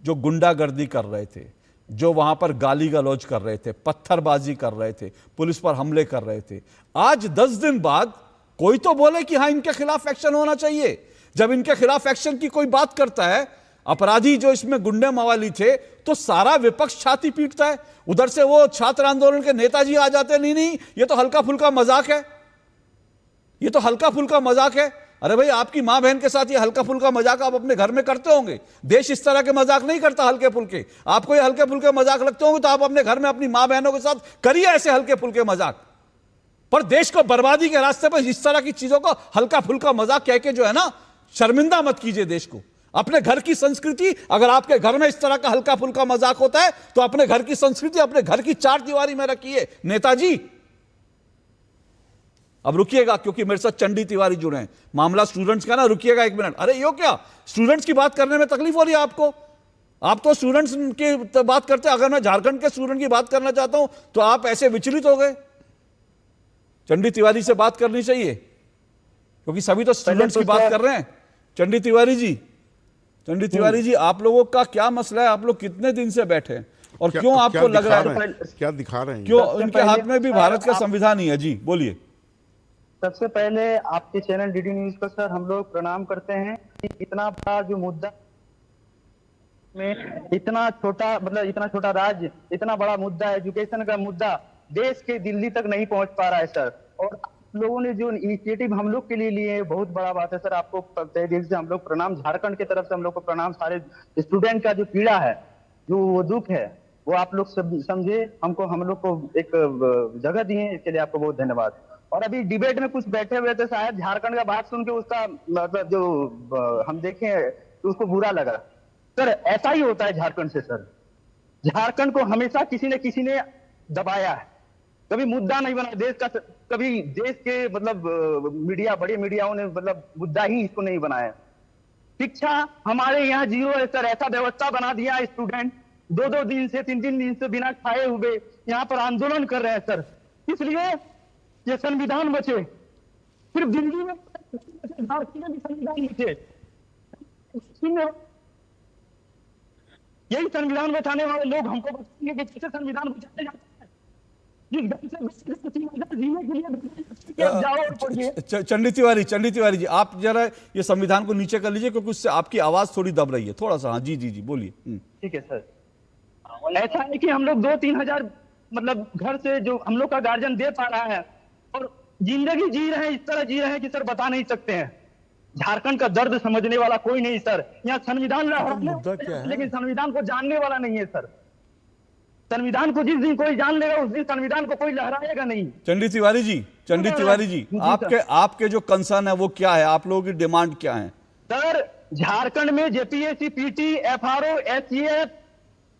जो गुंडागर्दी कर रहे थे, जो वहां पर गाली गलौज कर रहे थे, पत्थरबाजी कर रहे थे, पुलिस पर हमले कर रहे थे, आज 10 दिन बाद कोई तो बोले कि हां इनके खिलाफ एक्शन होना चाहिए। जब इनके खिलाफ एक्शन की कोई बात करता है, अपराधी जो इसमें गुंडे मवाली थे, तो सारा विपक्ष छाती पीटता है। उधर से वो छात्र आंदोलन के नेताजी आ जाते हैं, नहीं ये तो हल्का फुल्का मजाक है, ये तो हल्का फुल्का मजाक है। अरे भाई, आपकी मां बहन के साथ ये हल्का फुल्का मजाक आप अपने घर में करते होंगे। देश इस तरह के मजाक नहीं करता हल्के फुल्के। आपको ये हल्के फुल्के मजाक लगते होंगे तो आप अपने घर में अपनी मां बहनों के साथ करिए ऐसे हल्के फुल्के मजाक। पर देश को बर्बादी के रास्ते पर इस तरह की चीजों को हल्का फुल्का मजाक कह के जो है ना, शर्मिंदा मत कीजिए देश को। अपने घर की संस्कृति, अगर आपके घर में इस तरह का हल्का फुल्का मजाक होता है तो अपने घर की संस्कृति अपने घर की 4 दीवारी में रखिए नेताजी। अब रुकिएगा, क्योंकि मेरे साथ चंडी तिवारी जुड़े हैं, मामला स्टूडेंट्स का ना, रुकिएगा 1 मिनट। अरे यो क्या, स्टूडेंट्स की बात करने में तकलीफ हो रही है आपको? आप तो स्टूडेंट्स की बात करते हैं, अगर मैं झारखंड के स्टूडेंट की बात करना चाहता हूं तो आप ऐसे विचलित हो गए। चंडी तिवारी से बात करनी चाहिए क्योंकि सभी तो स्टूडेंट्स की बात कर रहे हैं। चंडी तिवारी जी, आप लोगों का क्या मसला है? आप लोग कितने दिन से बैठे हैं और क्यों आपको लग रहा है, क्या दिखा रहे हैं? क्यों इनके हाथ में भी भारत का संविधान ही है? जी बोलिए। सबसे पहले आपके चैनल डीडी न्यूज को सर हम लोग प्रणाम करते हैं कि इतना बड़ा जो मुद्दा में, इतना छोटा राज्य, इतना बड़ा मुद्दा, एजुकेशन का मुद्दा देश के दिल्ली तक नहीं पहुंच पा रहा है सर। और लोगों ने जो इनिशिएटिव हम लोग के लिए लिए हैं, बहुत बड़ा बात है सर। आपको तहे दिल से हम लोग प्रणाम, झारखंड की तरफ से हम लोग को प्रणाम। सारे स्टूडेंट का जो पीड़ा है, जो वो दुख है, वो आप लोग समझे, हम लोग को एक जगह दिए, इसके लिए आपको बहुत धन्यवाद। और अभी डिबेट में कुछ बैठे हुए थे, शायद झारखंड का बात सुन के उसका मतलब जो हम देखे तो उसको बुरा लगा। सर ऐसा ही होता है झारखंड से सर। झारखंड को हमेशा किसी ने दबाया है, कभी मुद्दा नहीं बना देश का, कभी देश के मतलब मीडिया, बड़े मीडियाओं ने मतलब मुद्दा ही इसको नहीं बनाया। शिक्षा हमारे यहाँ 0 है सर। ऐसा व्यवस्था बना दिया, स्टूडेंट 2-2 दिन से 3-3 दिन से बिना खाए हुए यहाँ पर आंदोलन कर रहे हैं सर। इसलिए ये संविधान बचे, सिर्फ दिल्ली में झारखंड में संविधान बचे। यही संविधान बचाने वाले लोग हमको बताएंगे कि कैसे संविधान बचाया जाता है। चंडी तिवारी जी, आप जरा ये संविधान को नीचे कर लीजिए क्योंकि उससे आपकी आवाज थोड़ी दब रही है थोड़ा सा। हाँ जी बोलिए। ठीक है सर। ऐसा है कि हम लोग 2-3 हजार मतलब घर से जो हम लोग का गार्जियन दे पा रहा है और जिंदगी जी रहे हैं, इस तरह जी रहे हैं कि सर बता नहीं सकते हैं। झारखंड का दर्द समझने वाला कोई नहीं सर। यहाँ संविधान लेकिन संविधान को जानने वाला नहीं है सर। संविधान को जिस दिन कोई जान लेगा उस दिन संविधान को कोई लहराएगा नहीं। चंडी तिवारी जी, आपके जो कंसर्न है वो क्या है? आप लोगों की डिमांड क्या है? सर झारखंड में JPSC, PT, FRO, SCF,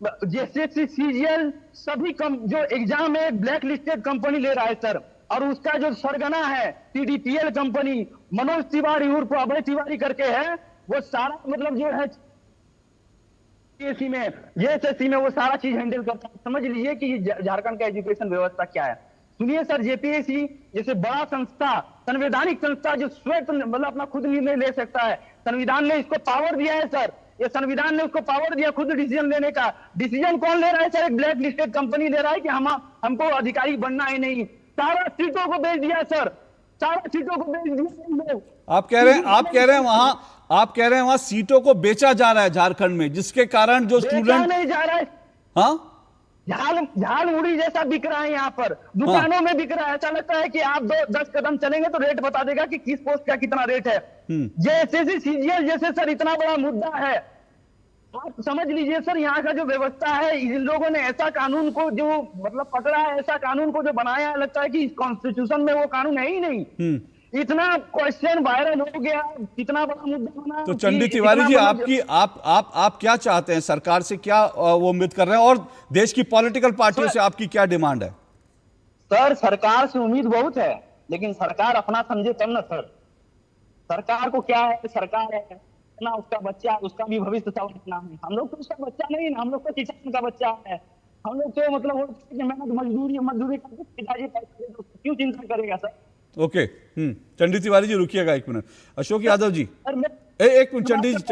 JSSC, CGL सभी जो एग्जाम है ब्लैक लिस्टेड कंपनी ले रहा है सर। और उसका जो सरगना है टीडीपीएल कंपनी, मनोज तिवारी उर्फ अभय तिवारी करके है, वो सारा मतलब जो है जेएसएससी में वो सारा चीज हैंडल करता है। समझ लीजिए कि झारखंड का एजुकेशन व्यवस्था क्या है। सुनिए सर, जेपीएससी जैसे बड़ा संस्था, संवैधानिक संस्था जो स्वयं मतलब अपना खुद निर्णय ले सकता है, संविधान ने इसको पावर दिया है सर ये संविधान ने उसको पावर दिया खुद डिसीजन लेने का। डिसीजन कौन ले रहा है सर? एक ब्लैक लिस्टेड कंपनी ले रहा है कि हमको अधिकारी बनना ही नहीं। सारा सीटों को बेच दिया सर, सारा सीटों को बेच दिया। आप कह रहे हैं वहां सीटों को बेचा जा रहा है झारखंड में, जिसके कारण जो स्टूडेंट नहीं जा रहा है, हाँ झाल मुड़ी जैसा बिक रहा है यहाँ पर, दुकानों में बिक रहा है। ऐसा लगता है कि आप 10 कदम चलेंगे तो रेट बता देगा कि किस पोस्ट का कितना रेट है। जैसे सीजीएल जैसे सर इतना बड़ा मुद्दा है, आप समझ लीजिए सर यहाँ का जो व्यवस्था है, इन लोगों ने ऐसा कानून को जो मतलब पकड़ा है, ऐसा कानून को जो बनाया है, लगता है कि कॉन्स्टिट्यूशन में वो कानून है ही नहीं। इतना क्वेश्चन वायरल हो गया, इतना बड़ा मुद्दा बना। तो चंडी तिवारी जी, आपकी आप क्या चाहते हैं? सरकार से क्या वो उम्मीद कर रहे हैं, और देश की पॉलिटिकल पार्टियों से आपकी क्या डिमांड है? सर सरकार से उम्मीद बहुत है, लेकिन सरकार अपना समझे तब ना सर। सरकार को क्या है, सरकार है ना, उसका बच्चा, उसका भी भविष्य संभालना है। हम लोग तो उसका बच्चा नहीं ना, हम लोग तो किसान का बच्चा है। हम लोग तो मतलब मेहनत मजदूरी करके पिताजी पैसे दे, क्यों चिंता करेगा सर? ओके, चंडी तिवारी जी रुकिएगा एक मिनट। अशोक यादव जी, एक मिनट। चंडी जी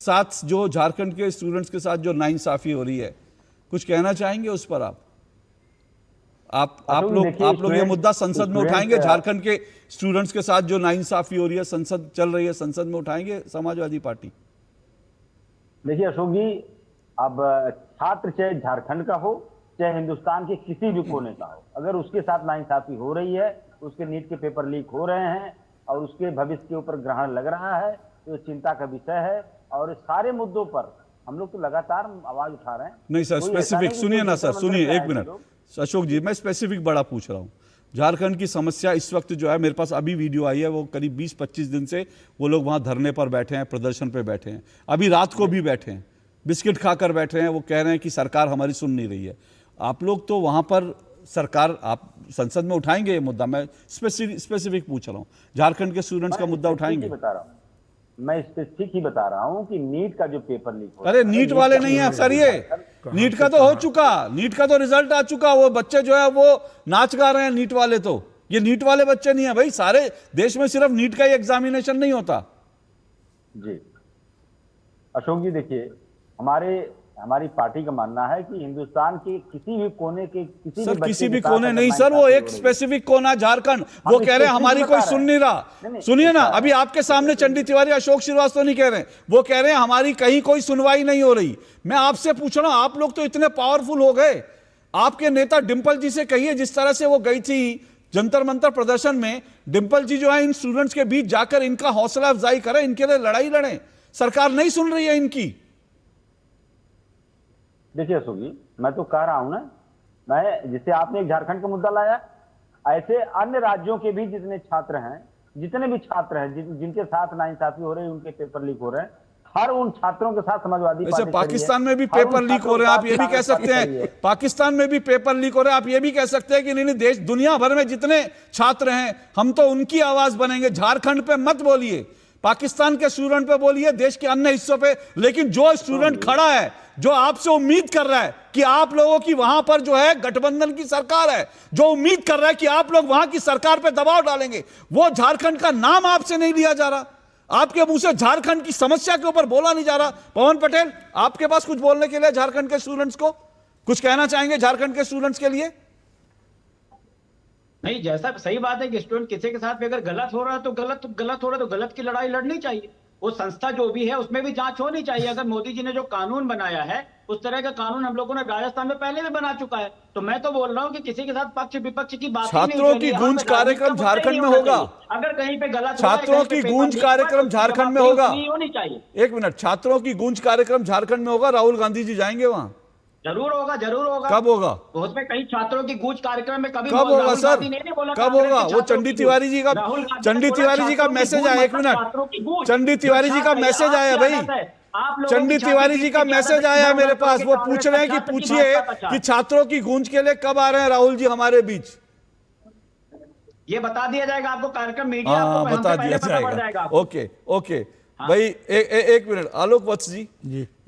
साथ जो झारखंड के स्टूडेंट्स के साथ जो नाइंसाफी हो रही है, कुछ कहना चाहेंगे उस पर? आप लोग ये मुद्दा संसद में उठाएंगे? झारखंड के स्टूडेंट्स के साथ जो नाइंसाफी हो रही है, संसद चल रही है, संसद में उठाएंगे समाजवादी पार्टी? देखिए अशोक जी, अब छात्र चाहे झारखंड का हो चाहे हिंदुस्तान के किसी भी कोने का हो, अगर उसके साथ नाइंसाफी हो रही है, उसके नीट के पेपर लीक हो रहे हैं और उसके भविष्य के ऊपर ग्रहण लग रहा है, तो चिंता का विषय है। और इस सारे मुद्दों पर हम लोग तो लगातार आवाज उठा रहे हैं। नहीं सर, स्पेसिफिक सुनिए ना सर, सुनिए एक मिनट। अशोक जी, मैं स्पेसिफिक बड़ा पूछ रहा हूँ। झारखंड की समस्या इस वक्त जो है, मेरे पास अभी वीडियो आई है, वो करीब 20-25 दिन से वो लोग वहाँ धरने पर बैठे हैं, प्रदर्शन पे बैठे हैं, अभी रात को भी बैठे हैं, बिस्किट खाकर बैठे हैं। वो कह रहे हैं कि सरकार हमारी सुन नहीं रही है। आप लोग तो वहाँ पर सरकार, आप संसद में उठाएंगे ये मुद्दा? मैं स्पेसिफिक पूछ रहा हूँ, झारखंड के स्टूडेंट्स का मुद्दा उठाएंगे? मैं स्पेसिफिक ही बता रहा हूँ कि नीट का जो पेपर लीक हो, अरे नीट वाले नहीं है सर, ये नीट का तो हो चुका, नीट का तो रिजल्ट आ चुका। वो बच्चे जो है वो नाच गा रहे हैं, नीट वाले तो। ये नीट वाले बच्चे नहीं है भाई, सारे देश में सिर्फ नीट का ही एग्जामिनेशन नहीं होता। जी अशोक जी, देखिए हमारी पार्टी का मानना है कि हिंदुस्तान के किसी भी कोने के किसी भी कोने नहीं सर, वो एक स्पेसिफिक कोना झारखंड। वो कह रहे हैं हमारी कोई सुन नहीं रहा। सुनिए ना, अभी आपके सामने चंडी तिवारी, अशोक श्रीवास्तव नहीं कह रहे हैं, वो कह रहे हैं हमारी कहीं कोई सुनवाई नहीं हो रही। मैं आपसे पूछ रहा हूं, आप लोग तो इतने पावरफुल हो गए, आपके नेता डिंपल जी से कहिए, जिस तरह से वो गई थी जंतर मंतर प्रदर्शन में, डिंपल जी जो है इन स्टूडेंट्स के बीच जाकर इनका हौसला अफजाई करें, इनके लिए लड़ाई लड़ें। सरकार नहीं सुन रही है इनकी। देखिए अशोक जी, मैं तो कह रहा हूं ना, मैं जिससे आपने एक झारखंड का मुद्दा लाया, ऐसे अन्य राज्यों के भी जितने छात्र हैं, जितने भी छात्र हैं जिनके साथ नाइंसाफी हो रही है, उनके पेपर लीक हो रहे हैं, हर उन छात्रों के साथ समाजवादी पार्टी पाकिस्तान में भी पेपर लीक हो रहे हैं, आप ये भी कह सकते हैं। पाकिस्तान में भी पेपर लीक हो रहे हैं, आप ये भी कह सकते हैं कि नहीं देश दुनिया भर में जितने छात्र हैं हम तो उनकी आवाज बनेंगे। झारखंड पे मत बोलिए, पाकिस्तान के स्टूडेंट पे बोलिए, देश के अन्य हिस्सों पे। लेकिन जो स्टूडेंट खड़ा है, जो आपसे उम्मीद कर रहा है कि आप लोगों की वहां पर जो है गठबंधन की सरकार है, जो उम्मीद कर रहा है कि आप लोग वहां की सरकार पे दबाव डालेंगे, वो झारखंड का नाम आपसे नहीं लिया जा रहा। आपके मुंह से झारखंड की समस्या के ऊपर बोला नहीं जा रहा। पवन पटेल, आपके पास कुछ बोलने के लिए झारखंड के स्टूडेंट्स को कुछ कहना चाहेंगे? झारखंड के स्टूडेंट्स के लिए नहीं, जैसा सही बात है कि स्टूडेंट किसी के साथ भी अगर गलत हो रहा है तो गलत हो रहा है तो गलत की लड़ाई लड़नी चाहिए। वो संस्था जो भी है उसमें भी जांच होनी चाहिए। अगर मोदी जी ने जो कानून बनाया है, उस तरह का कानून हम लोगों ने राजस्थान में पहले भी बना चुका है। तो मैं तो बोल रहा हूँ कि किसी के साथ पक्ष विपक्ष की बात छात्रों की गूंज कार्यक्रम झारखंड में होगा। अगर कहीं पे गलत, छात्रों की गूंज कार्यक्रम झारखंड में होगा। होनी चाहिए। एक मिनट, छात्रों की गूंज कार्यक्रम झारखंड में होगा। राहुल गांधी जी जाएंगे वहां? जरूर होगा, जरूर होगा। कब होगा? उसमें कई छात्रों की गूंज कार्यक्रम में कभी कब होगा सर? कब होगा? वो चंडी तिवारी जी का मैसेज आया। एक मिनट, चंडी तिवारी जी का मैसेज आया भाई, चंडी तिवारी जी का मैसेज आया मेरे पास। वो पूछ रहे हैं कि पूछिए कि छात्रों की गूंज के लिए कब आ रहे हैं राहुल जी हमारे बीच। ये बता दिया जाएगा आपको, कार्यक्रम मीडिया आपको बता दिया जाएगा। ओके ओके भाई, एक मिनट। आलोक वत्स जी,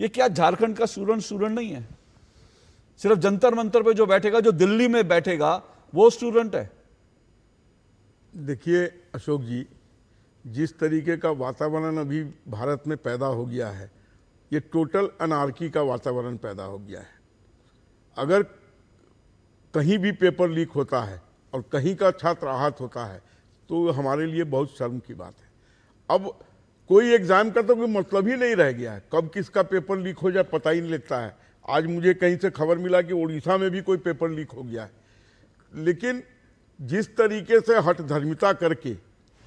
ये क्या झारखंड का स्टूडेंट नहीं है? सिर्फ जंतर मंतर पे जो बैठेगा, जो दिल्ली में बैठेगा, वो स्टूडेंट है? देखिए अशोक जी, जिस तरीके का वातावरण अभी भारत में पैदा हो गया है, ये टोटल अनार्की का वातावरण पैदा हो गया है। अगर कहीं भी पेपर लीक होता है और कहीं का छात्र आहत होता है तो हमारे लिए बहुत शर्म की बात है। अब कोई एग्जाम का तो कोई मतलब ही नहीं रह गया है, कब किसका पेपर लीक हो जाए पता ही नहीं लगता है। आज मुझे कहीं से खबर मिला कि उड़ीसा में भी कोई पेपर लीक हो गया है। लेकिन जिस तरीके से हठधर्मिता करके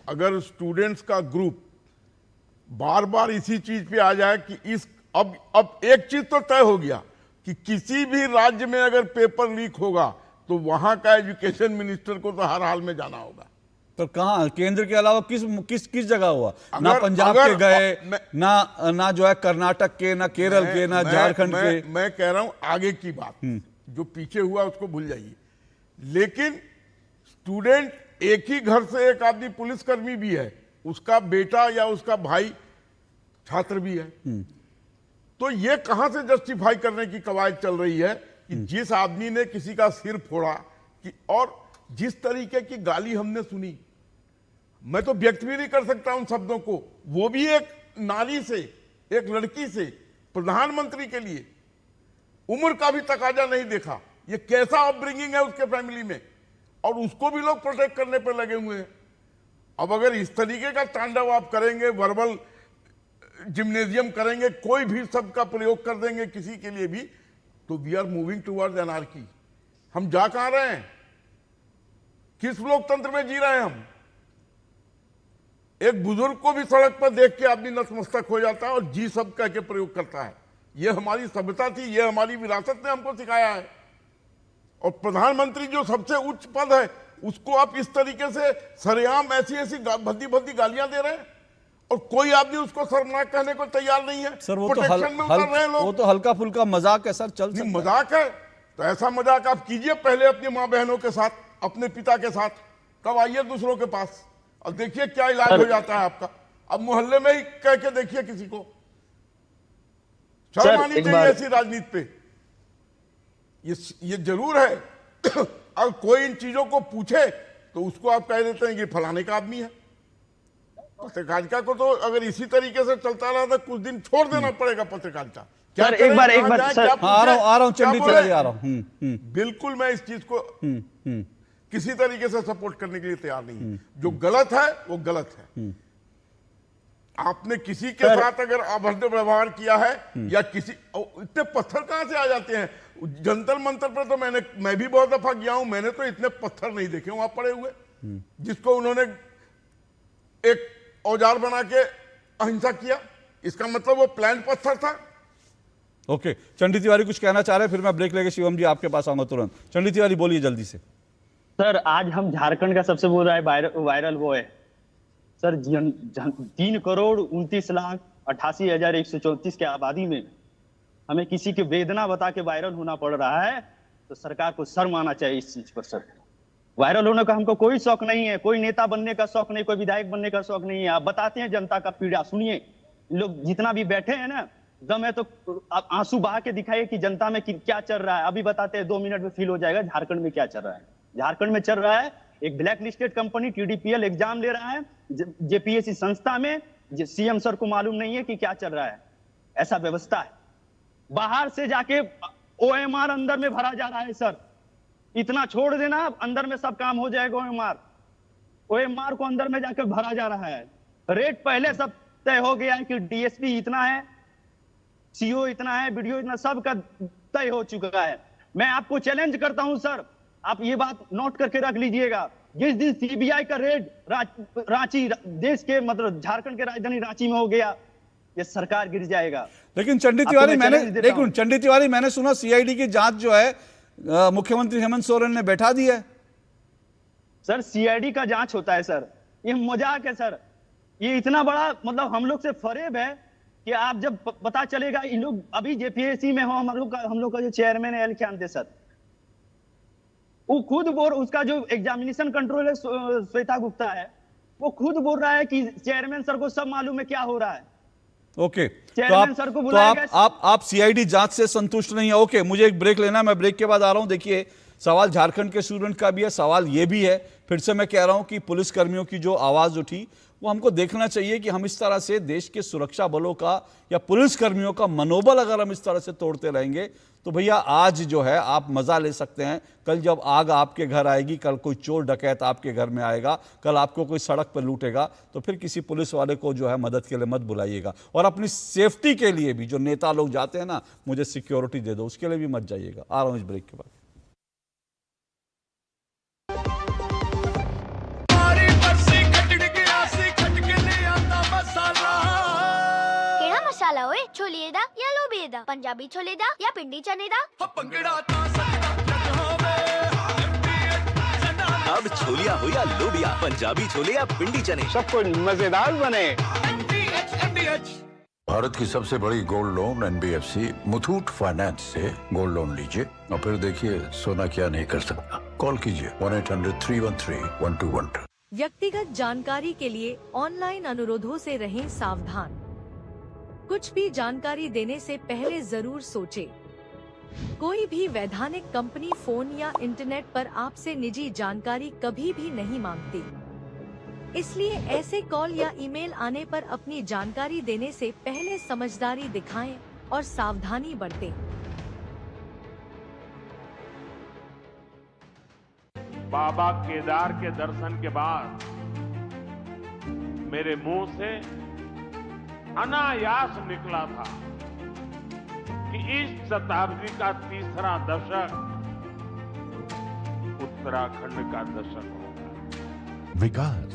अगर स्टूडेंट्स का ग्रुप बार बार इसी चीज पे आ जाए कि इस अब एक चीज तो तय हो गया कि किसी भी राज्य में अगर पेपर लीक होगा तो वहां का एजुकेशन मिनिस्टर को तो हर हाल में जाना होगा। तो कहाँ केंद्र के अलावा किस किस किस जगह हुआ? ना पंजाब के गए, ना जो है कर्नाटक के, ना केरल के, ना झारखंड के। मैं कह रहा हूं आगे की बात, जो पीछे हुआ उसको भूल जाइए। लेकिन स्टूडेंट, एक ही घर से एक आदमी पुलिसकर्मी भी है, उसका बेटा या उसका भाई छात्र भी है। तो ये कहां से जस्टिफाई करने की कवायद चल रही है कि जिस आदमी ने किसी का सिर फोड़ा कि, और जिस तरीके की गाली हमने सुनी, मैं तो व्यक्त भी नहीं कर सकता उन शब्दों को, वो भी एक नारी से, एक लड़की से, प्रधानमंत्री के लिए। उम्र का भी तकाजा नहीं देखा। ये कैसा अपब्रिंगिंग है उसके फैमिली में, और उसको भी लोग प्रोटेक्ट करने पर लगे हुए हैं। अब अगर इस तरीके का तांडव आप करेंगे, वर्बल जिम्नेजियम करेंगे, कोई भी शब्द का प्रयोग कर देंगे किसी के लिए भी, तो we are moving towards anarchy. हम जा कहां रहे हैं? किस लोकतंत्र में जी रहे हैं हम? एक बुजुर्ग को भी सड़क पर देख के आदमी नतमस्तक हो जाता है और जी शब्द कह के प्रयोग करता है। यह हमारी सभ्यता थी, यह हमारी विरासत ने हमको सिखाया है। और प्रधानमंत्री जो सबसे उच्च पद है, उसको आप इस तरीके से सरेआम ऐसी ऐसी भद्दी भद्दी गालियां दे रहे हैं, और कोई आदमी उसको शर्मनाक कहने को तैयार नहीं है। सर वो तो हल्का फुल्का मजाक है सर, चल सकता है। मजाक है तो ऐसा मजाक आप कीजिए पहले अपनी माँ बहनों के साथ, अपने पिता के साथ, कब आइए दूसरों के पास और देखिए क्या इलाज हो जाता है आपका। अब मोहल्ले में ही कह के देखिए किसी को। शर्म आनी चाहिए ऐसी राजनीति पे। ये जरूर है अगर कोई इन चीजों को पूछे तो उसको आप कह देते हैं कि फलाने का आदमी है। पत्रकारिता को तो अगर इसी तरीके से चलता रहा तो कुछ दिन छोड़ देना पड़ेगा पत्रकारिता। सर एक बार सर आ रहा हूं चंडी तिवारी, आ रहा हूं। बिल्कुल मैं इस चीज को किसी तरीके से सपोर्ट करने के लिए तैयार नहीं हूं। जो गलत है वो गलत है। आपने किसी के साथ अगर अभद्र व्यवहार किया है या किसी, इतने पत्थर कहां से आ जाते हैं? जंतर मंतर पर तो मैं भी बहुत दफा गया हूं, मैंने तो इतने पत्थर नहीं देखे वहां पड़े हुए, जिसको उन्होंने एक औजार बना के अहिंसा किया। इसका मतलब वो प्लान पत्थर था। ओके, चंडी तिवारी कुछ कहना चाह रहे हैं, फिर मैं ब्रेक लेके शिवम जी आपके पास आऊंगा तुरंत। चंडी तिवारी बोलिए जल्दी से। सर आज हम झारखंड का सबसे बोल रहा है वायरल वो है सर 3,29,38,134 के आबादी में हमें किसी की वेदना बता के वायरल होना पड़ रहा है, तो सरकार को शर्म आना चाहिए इस चीज पर। सर वायरल होने का हमको कोई शौक नहीं है, कोई नेता बनने का शौक नहीं, कोई विधायक बनने का शौक नहीं है। आप बताते हैं जनता का पीड़ा, सुनिए। लोग जितना भी बैठे हैं ना, दम है तो आप आंसू बहा के दिखाइए कि जनता में क्या चल रहा है। अभी बताते हैं 2 मिनट में फील हो जाएगा झारखंड में क्या चल रहा है। झारखंड में चल रहा है एक black listed company TDPL exam ले रहा है JPSC संस्था में। CM सर को मालूम नहीं है कि क्या चल रहा है। ऐसा व्यवस्था है। बाहर से जाके OMR अंदर में भरा जा रहा है। सर इतना छोड़ देना, अंदर में सब काम हो जाएगा। OMR को अंदर में जाकर भरा जा रहा है। रेट पहले सब तय हो गया है कि DSP इतना है, CO इतना है, BDO इतना, सब का तय हो चुका है। मैं आपको चैलेंज करता हूं सर, आप ये बात नोट करके रख लीजिएगा। जिस दिन CBI का रेड रांची, देश के मतलब झारखंड के राजधानी रांची में हो गया, ये सरकार गिर जाएगा। लेकिन चंडी तिवारी मैंने सुना CID की जांच जो है मुख्यमंत्री हेमंत सोरेन ने बैठा दी है। सर CID का जांच होता है सर, ये मजाक है सर। ये इतना बड़ा मतलब हम लोग से फरेब है कि आप जब पता चलेगा, इन लोग अभी JPSC में हो, हम लोग का जो चेयरमैन है LK सर, वो खुद उसका जो एग्जामिनेशन कंट्रोलर श्वेता गुप्ता है, वो खुद बोल रहा है कि चेयरमैन सर को सब मालूम है क्या हो रहा है। ओके, चेयरमैन सर को बुलाया गया। आप CID जांच से संतुष्ट नहीं है। ओके, मुझे एक ब्रेक लेना है, मैं ब्रेक के बाद आ रहा हूं। देखिए सवाल झारखंड के स्टूडेंट का भी है, सवाल ये भी है, फिर से मैं कह रहा हूं कि पुलिसकर्मियों की जो आवाज उठी वो हमको देखना चाहिए कि हम इस तरह से देश के सुरक्षा बलों का या पुलिसकर्मियों का मनोबल अगर हम इस तरह से तोड़ते रहेंगे तो भैया आज जो है आप मजा ले सकते हैं, कल जब आग आपके घर आएगी, कल कोई चोर डकैत आपके घर में आएगा, कल आपको कोई सड़क पर लूटेगा, तो फिर किसी पुलिस वाले को जो है मदद के लिए मत बुलाइएगा। और अपनी सेफ्टी के लिए भी जो नेता लोग जाते हैं ना, मुझे सिक्योरिटी दे दो, उसके लिए भी मत जाइएगा। आ रहा हूं इस ब्रेक के बाद। मसाला ओए छोले दा या लोबे दा, पंजाबी छोले दा या पिंडी चने दा। अब छोलिया हो या लोबिया, पंजाबी छोले या पिंडी चने, सबको मजेदार बने। भारत की सबसे बड़ी gold loan NBFC Muthoot finance से गोल्ड लोन लीजिए और फिर देखिए सोना क्या नहीं कर सकता। कॉल कीजिए 1-800-313-1212। व्यक्तिगत जानकारी के लिए ऑनलाइन अनुरोधों से रहें सावधान। कुछ भी जानकारी देने से पहले जरूर सोचें। कोई भी वैधानिक कंपनी फोन या इंटरनेट पर आपसे निजी जानकारी कभी भी नहीं मांगती, इसलिए ऐसे कॉल या ईमेल आने पर अपनी जानकारी देने से पहले समझदारी दिखाएं और सावधानी बरतें। बाबा केदार के दर्शन के बाद मेरे मुंह से अनायास निकला था कि इस शताब्दी का तीसरा दशक उत्तराखंड का दशक होगा। विकास,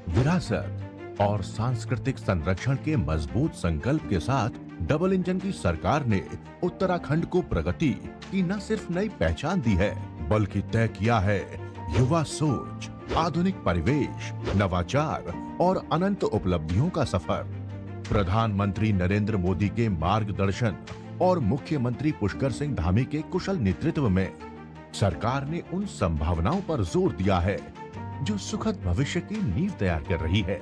विरासत और सांस्कृतिक संरक्षण के मजबूत संकल्प के साथ डबल इंजन की सरकार ने उत्तराखंड को प्रगति की न सिर्फ नई पहचान दी है, बल्कि तय किया है युवा सोच, आधुनिक परिवेश, नवाचार और अनंत उपलब्धियों का सफर। प्रधानमंत्री नरेंद्र मोदी के मार्गदर्शन और मुख्यमंत्री पुष्कर सिंह धामी के कुशल नेतृत्व में सरकार ने उन संभावनाओं पर जोर दिया है जो सुखद भविष्य की नींव तैयार कर रही है।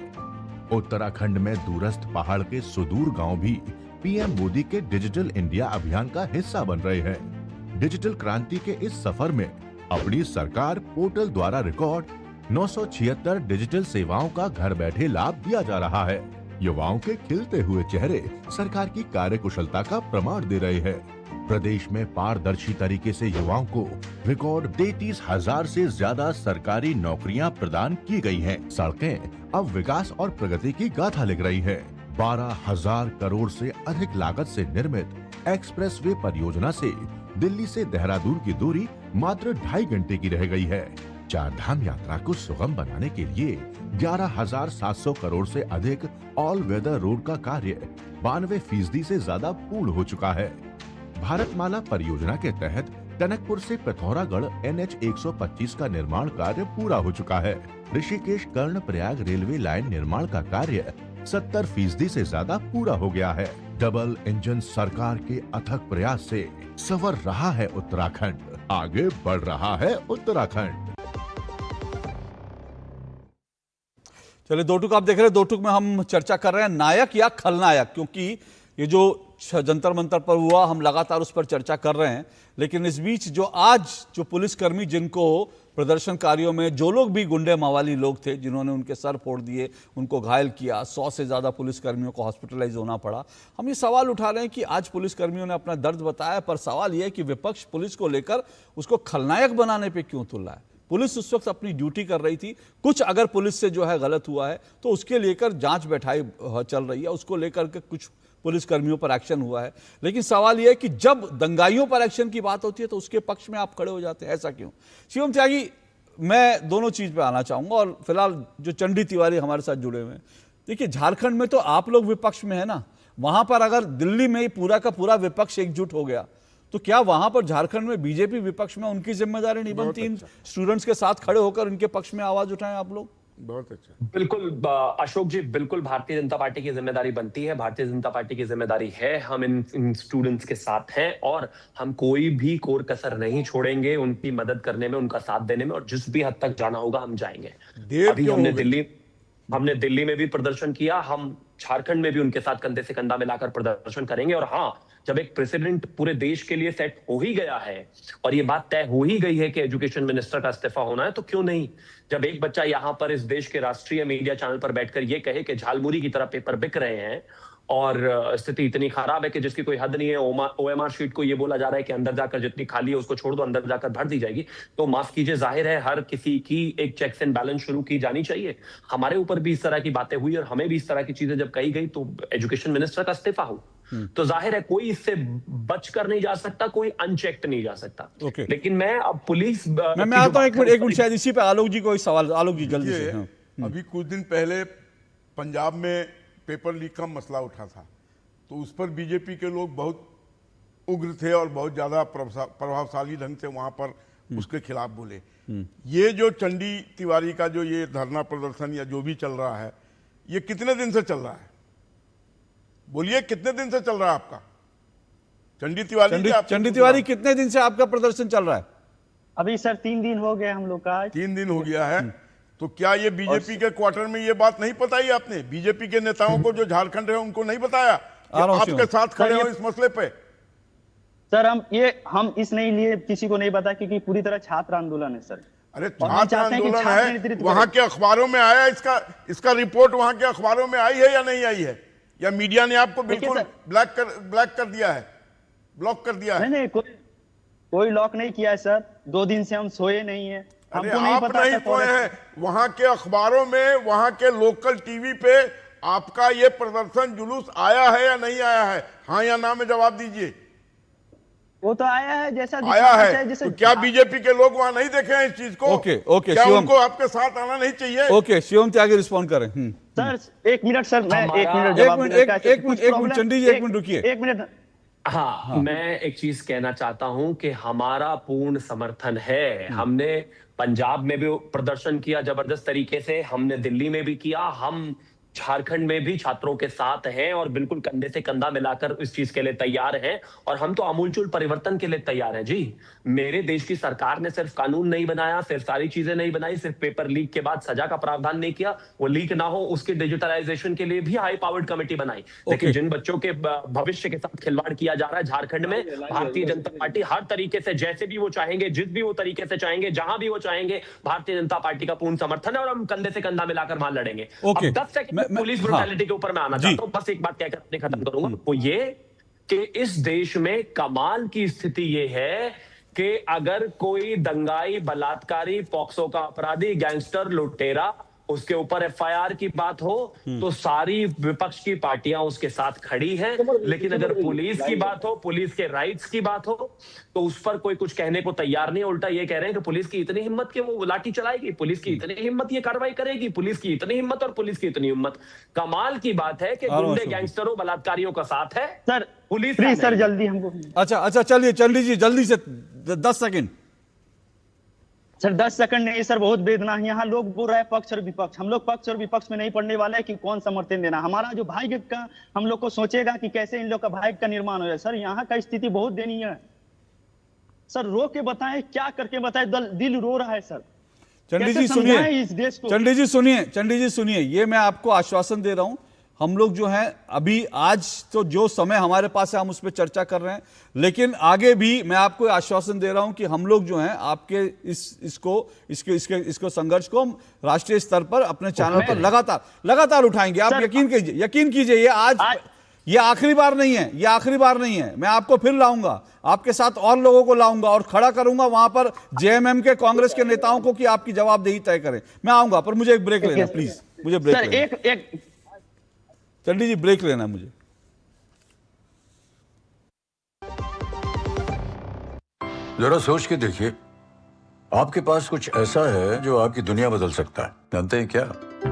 उत्तराखंड में दूरस्थ पहाड़ के सुदूर गांव भी पीएम मोदी के डिजिटल इंडिया अभियान का हिस्सा बन रहे हैं। डिजिटल क्रांति के इस सफर में अपनी सरकार पोर्टल द्वारा रिकॉर्ड 976 डिजिटल सेवाओं का घर बैठे लाभ दिया जा रहा है। युवाओं के खिलते हुए चेहरे सरकार की कार्यकुशलता का प्रमाण दे रहे हैं। प्रदेश में पारदर्शी तरीके से युवाओं को रिकॉर्ड 33,000 से ज्यादा सरकारी नौकरियां प्रदान की गई हैं। सड़कें अब विकास और प्रगति की गाथा लिख रही है। 12,000 करोड़ से अधिक लागत से निर्मित एक्सप्रेसवे परियोजना से दिल्ली से देहरादून की दूरी मात्र 2.5 घंटे की रह गई है। चार धाम यात्रा को सुगम बनाने के लिए 11,700 करोड़ से अधिक ऑल वेदर रोड का कार्य 92% से ज्यादा पूर्ण हो चुका है। भारतमाला परियोजना के तहत टनकपुर से पिथौरागढ़ NH 125 का निर्माण कार्य पूरा हो चुका है। ऋषिकेश कर्णप्रयाग रेलवे लाइन निर्माण का कार्य 70% से ज्यादा पूरा हो गया है। डबल इंजन सरकार के अथक प्रयास से संवर रहा है उत्तराखंड, आगे बढ़ रहा है उत्तराखंड। चलिए दो टुक आप देख रहे हैं, दो टुक में हम चर्चा कर रहे हैं नायक या खलनायक, क्योंकि ये जो जंतर मंतर पर हुआ हम लगातार उस पर चर्चा कर रहे हैं। लेकिन इस बीच जो आज जो पुलिसकर्मी जिनको प्रदर्शनकारियों में जो लोग भी गुंडे मवाली लोग थे जिन्होंने उनके सर फोड़ दिए, उनको घायल किया, 100 से ज़्यादा पुलिसकर्मियों को हॉस्पिटलाइज होना पड़ा, हम ये सवाल उठा रहे हैं कि आज पुलिसकर्मियों ने अपना दर्द बताया, पर सवाल यह है कि विपक्ष पुलिस को लेकर उसको खलनायक बनाने पर क्यों तुल रहा है। पुलिस उस वक्त अपनी ड्यूटी कर रही थी, कुछ अगर पुलिस से जो है गलत हुआ है तो उसके लेकर जांच बैठाई चल रही है, उसको लेकर के कुछ पुलिसकर्मियों पर एक्शन हुआ है। लेकिन सवाल यह है कि जब दंगाइयों पर एक्शन की बात होती है तो उसके पक्ष में आप खड़े हो जाते हैं, ऐसा क्यों? शिवम त्यागी, मैं दोनों चीज पे आना चाहूंगा और फिलहाल जो चंडी तिवारी हमारे साथ जुड़े हुए हैं, देखिए झारखंड में तो आप लोग विपक्ष में है ना, वहां पर अगर दिल्ली में पूरा का पूरा विपक्ष एकजुट हो गया तो क्या वहां पर झारखंड में बीजेपी विपक्ष में उनकी जिम्मेदारी नहीं बनती इन स्टूडेंट्स के साथ खड़े होकर इनके पक्ष में आवाज उठाएं आप लोग? बहुत अच्छा, बिल्कुल अशोक जी, बिल्कुल भारतीय जनता पार्टी की जिम्मेदारी बनती है। भारतीय जनता पार्टी की जिम्मेदारी है, हम इन स्टूडेंट्स के साथ हैं और हम कोई भी कोर कसर नहीं छोड़ेंगे उनकी मदद करने में, उनका साथ देने में, और जिस भी हद तक जाना होगा हम जाएंगे। अभी हमने दिल्ली हमने दिल्ली में भी प्रदर्शन किया, हम झारखंड में भी उनके साथ कंधे से कंधा मिलाकर प्रदर्शन करेंगे। और हाँ, जब एक प्रेसिडेंट पूरे देश के लिए सेट हो ही गया है और ये बात तय हो ही गई है कि एजुकेशन मिनिस्टर का इस्तीफा होना है, तो क्यों नहीं, जब एक बच्चा यहां पर इस देश के राष्ट्रीय मीडिया चैनल पर बैठकर ये कहे कि झालमुरी की तरह पेपर बिक रहे हैं और स्थिति इतनी खराब है कि जिसकी कोई हद नहीं है, OMR शीट को ये बोला जा रहा है कि अंदर जाकर जितनी खाली है उसको छोड़ दो, अंदर जाकर भर दी जाएगी, तो माफ कीजिए, जाहिर है हर किसी की एक चेक्स एंड बैलेंस शुरू की जानी चाहिए। हमारे ऊपर भी इस तरह की बातें हुई और हमें भी इस तरह की चीजें जब कही गई तो एजुकेशन मिनिस्टर का इस्तीफा हो, तो जाहिर है कोई इससे बचकर नहीं जा सकता, कोई अनचेक्ड नहीं जा सकता। लेकिन मैं अब पुलिस मैं आता हूं, एक मिनट शायद इसी पे आलोक जी को सवाल, आलोक जी जल्दी से। अभी कुछ दिन पहले पंजाब में पेपर लीक का मसला उठा था, तो उस पर बीजेपी के लोग बहुत उग्र थे और बहुत ज्यादा प्रभावशाली ढंग से वहां पर उसके खिलाफ बोले। ये जो चंडी तिवारी का जो ये धरना प्रदर्शन या जो भी चल रहा है, ये कितने दिन से चल रहा है? बोलिए, कितने दिन से चल रहा है आपका? चंडी तिवारी कितने दिन से आपका प्रदर्शन चल रहा है? अभी सर 3 दिन हो गए हम लोग का। 3 दिन हो गया है। तो क्या ये बीजेपी के क्वार्टर में ये बात नहीं बताई आपने? बीजेपी के नेताओं को जो झारखंड है उनको नहीं बताया कि आपके साथ खड़े हो इस मसले पे? सर हम इस नहीं लिए, किसी को नहीं पता, क्योंकि पूरी तरह छात्र आंदोलन है सर। अरे छात्र आंदोलन है, वहां के अखबारों में आया, इसका रिपोर्ट वहां के अखबारों में आई है या नहीं आई है? या मीडिया ने आपको बिल्कुल ब्लॉक कर दिया है? नहीं, कोई लॉक नहीं किया है सर। 2 दिन से हम सोए नहीं है, हमको नहीं पता। नहीं सोए हैं, वहां के अखबारों में, वहां के लोकल टीवी पे आपका ये प्रदर्शन जुलूस आया है या नहीं आया है? हाँ या ना में जवाब दीजिए। वो तो आया है, जैसा आया है, तो क्या बीजेपी के लोग वहां नहीं देखे हैं इस चीज को? ओके, क्या उनको आपके साथ आना नहीं चाहिए? ओके, शिवम त्यागी रिस्पॉन्ड करें। सर 1 मिनट सर, मैं 1 मिनट चंडी जी 1 मिनट रुकिए। 1 मिनट। हाँ, मैं एक चीज कहना चाहता हूं कि हमारा पूर्ण समर्थन है। हमने पंजाब में भी प्रदर्शन किया जबरदस्त तरीके से, हमने दिल्ली में भी किया, हम झारखंड में भी छात्रों के साथ हैं और बिल्कुल कंधे से कंधा मिलाकर इस चीज के लिए तैयार हैं और हम तो आमूलचूल परिवर्तन के लिए तैयार हैं जी। मेरे देश की सरकार ने सिर्फ कानून नहीं बनाया, सिर्फ सारी चीजें नहीं बनाई, सिर्फ पेपर लीक के बाद सजा का प्रावधान नहीं किया, वो लीक ना हो उसके डिजिटलाइजेशन के लिए भी हाई पावर्ड कमेटी बनाई। लेकिन जिन बच्चों के भविष्य के साथ खिलवाड़ किया जा रहा है झारखंड में, भारतीय जनता पार्टी हर तरीके से, जैसे भी वो चाहेंगे, जिस भी वो तरीके से चाहेंगे, जहां भी वो चाहेंगे, भारतीय जनता पार्टी का पूर्ण समर्थन है और हम कंधे से कंधा मिलाकर वहां लड़ेंगे। 10 सेकंड पुलिस ब्रुटैलिटी के ऊपर मैं आना चाहता हूं, बस एक बात कहकर अपने खत्म करूंगा, वो ये कि इस देश में कमाल की स्थिति ये है कि अगर कोई दंगाई, बलात्कारी, पॉक्सो का अपराधी, गैंगस्टर, लुटेरा, उसके ऊपर FIR की बात हो तो सारी विपक्ष की पार्टियां उसके साथ खड़ी हैं। लेकिन अगर पुलिस की बात हो, पुलिस के राइट्स की बात हो, तो उस पर कोई कुछ कहने को तैयार नहीं। उल्टा ये कह रहे हैं कि पुलिस की इतनी हिम्मत कि वो लाठी चलाएगी, पुलिस की इतनी हिम्मत ये कार्रवाई करेगी, पुलिस की इतनी हिम्मत और पुलिस की इतनी हिम्मत। कमाल की बात है कि गुंडे, गैंगस्टरों, बलात्कारियों का साथ है सर, पुलिस सर जल्दी हमको। अच्छा, चलिए चंडी जी जल्दी से 10 सेकंड। सर 10 सेकंड नहीं सर, बहुत वेदना है। यहाँ लोग बोल रहे हैं पक्ष और विपक्ष, हम लोग पक्ष और विपक्ष में नहीं पड़ने वाले हैं कि कौन समर्थन देना। हमारा जो भाग्य का हम लोग को सोचेगा कि कैसे इन लोग का भाग्य का निर्माण हो जाए। सर यहाँ का स्थिति बहुत दयनीय है सर, रो के बताएं, क्या करके बताएं, दिल रो रहा है सर। चंडी जी सुनिए, चंडी जी सुनिए, ये मैं आपको आश्वासन दे रहा हूं, हम लोग जो हैं अभी आज तो जो समय हमारे पास है हम उस पर चर्चा कर रहे हैं, लेकिन आगे भी मैं आपको आश्वासन दे रहा हूं कि हम लोग जो हैं आपके इसको संघर्ष को हम राष्ट्रीय स्तर पर अपने चैनल पर लगातार उठाएंगे। आप यकीन कीजिए ये आखिरी बार नहीं है, ये आखिरी बार नहीं है। मैं आपको फिर लाऊंगा, आपके साथ और लोगों को लाऊंगा और खड़ा करूंगा वहां पर JMM के, कांग्रेस के नेताओं को कि आपकी जवाबदेही तय करें। मैं आऊंगा, पर मुझे एक ब्रेक लेना प्लीज, मुझे ब्रेक लेना। चंडी जी ब्रेक लेना मुझे। जरा सोच के देखिए, आपके पास कुछ ऐसा है जो आपकी दुनिया बदल सकता है। जानते हैं क्या?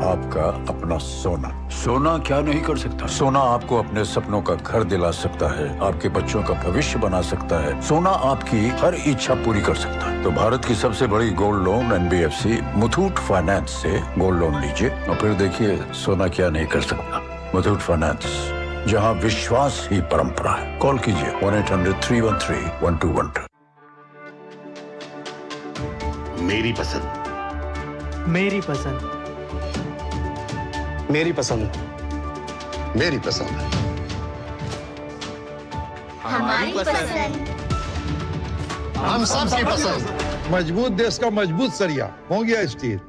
आपका अपना सोना। सोना क्या नहीं कर सकता? सोना आपको अपने सपनों का घर दिला सकता है, आपके बच्चों का भविष्य बना सकता है, सोना आपकी हर इच्छा पूरी कर सकता है। तो भारत की सबसे बड़ी gold loan NBFC Muthoot finance से गोल्ड लोन लीजिए और फिर देखिए सोना क्या नहीं कर सकता। मुथूट फाइनेंस, जहां विश्वास ही परंपरा है। कॉल कीजिए 1-800-313-1212। मेरी पसंद। मेरी पसंद। मेरी पसंद, मेरी पसंद है। हमारी पसंद। हम सबकी पसंद। मजबूत देश का मजबूत सरिया हो गया स्टील।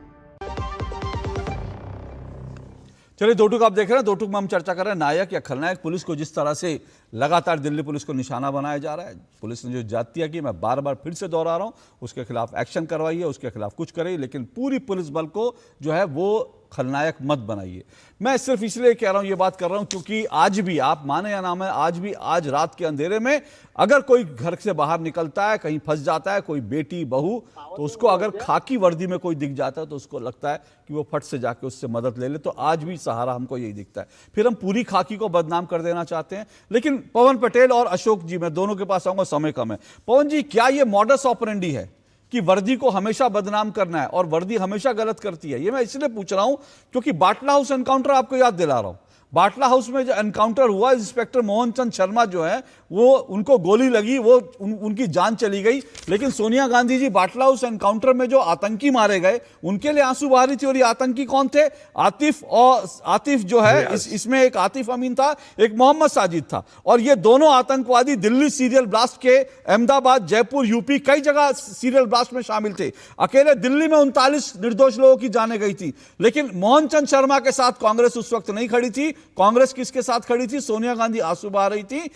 चलिए, दो टूक आप देख रहे हैं, दो टूक में हम चर्चा कर रहे हैं नायक या खलनायक। पुलिस को जिस तरह से लगातार दिल्ली पुलिस को निशाना बनाया जा रहा है, पुलिस ने जो जातियां की, मैं बार बार फिर से दोहरा रहा हूं, उसके खिलाफ एक्शन करवाइए, उसके खिलाफ कुछ करिए, लेकिन पूरी पुलिस बल को जो है वो खलनायक मत बनाइए। मैं सिर्फ इसलिए कह रहा हूं, ये बात कर रहा हूं क्योंकि आज भी, आप माने या ना माने, आज रात के अंधेरे में अगर कोई घर से बाहर निकलता है, कहीं फंस जाता है, कोई बेटी बहू, तो उसको अगर खाकी वर्दी में कोई दिख जाता है तो उसको लगता है कि वो फट से जाके उससे मदद ले ले। तो आज भी सहारा हमको यही दिखता है। फिर हम पूरी खाकी को बदनाम कर देना चाहते हैं। लेकिन पवन पटेल और अशोक जी, मैं दोनों के पास आऊंगा, समय कम है। पवन जी, क्या ये मॉडस ऑपरेंडी है कि वर्दी को हमेशा बदनाम करना है और वर्दी हमेशा गलत करती है? ये मैं इसलिए पूछ रहा हूं क्योंकि बाटला हाउस एनकाउंटर आपको याद दिला रहा हूं। बाटला हाउस में जो एनकाउंटर हुआ, इंस्पेक्टर मोहन चंद शर्मा जो है वो, उनको गोली लगी, वो उनकी जान चली गई। लेकिन सोनिया गांधी जी, बाटला हाउस एनकाउंटर में जो आतंकी मारे गए उनके लिए आंसू बहा रही थी। और ये आतंकी कौन थे? आतिफ जो है, इसमें एक आतिफ अमीन था, एक मोहम्मद साजिद था। और ये दोनों आतंकवादी दिल्ली सीरियल ब्लास्ट के, अहमदाबाद, जयपुर, यूपी, कई जगह सीरियल ब्लास्ट में शामिल थे। अकेले दिल्ली में 39 निर्दोष लोगों की जानें गई थी। लेकिन मोहन चंद शर्मा के साथ कांग्रेस उस वक्त नहीं खड़ी थी। कांग्रेस किसके साथ खड़ी थी? सोनिया गांधी आंसू बहा रही थी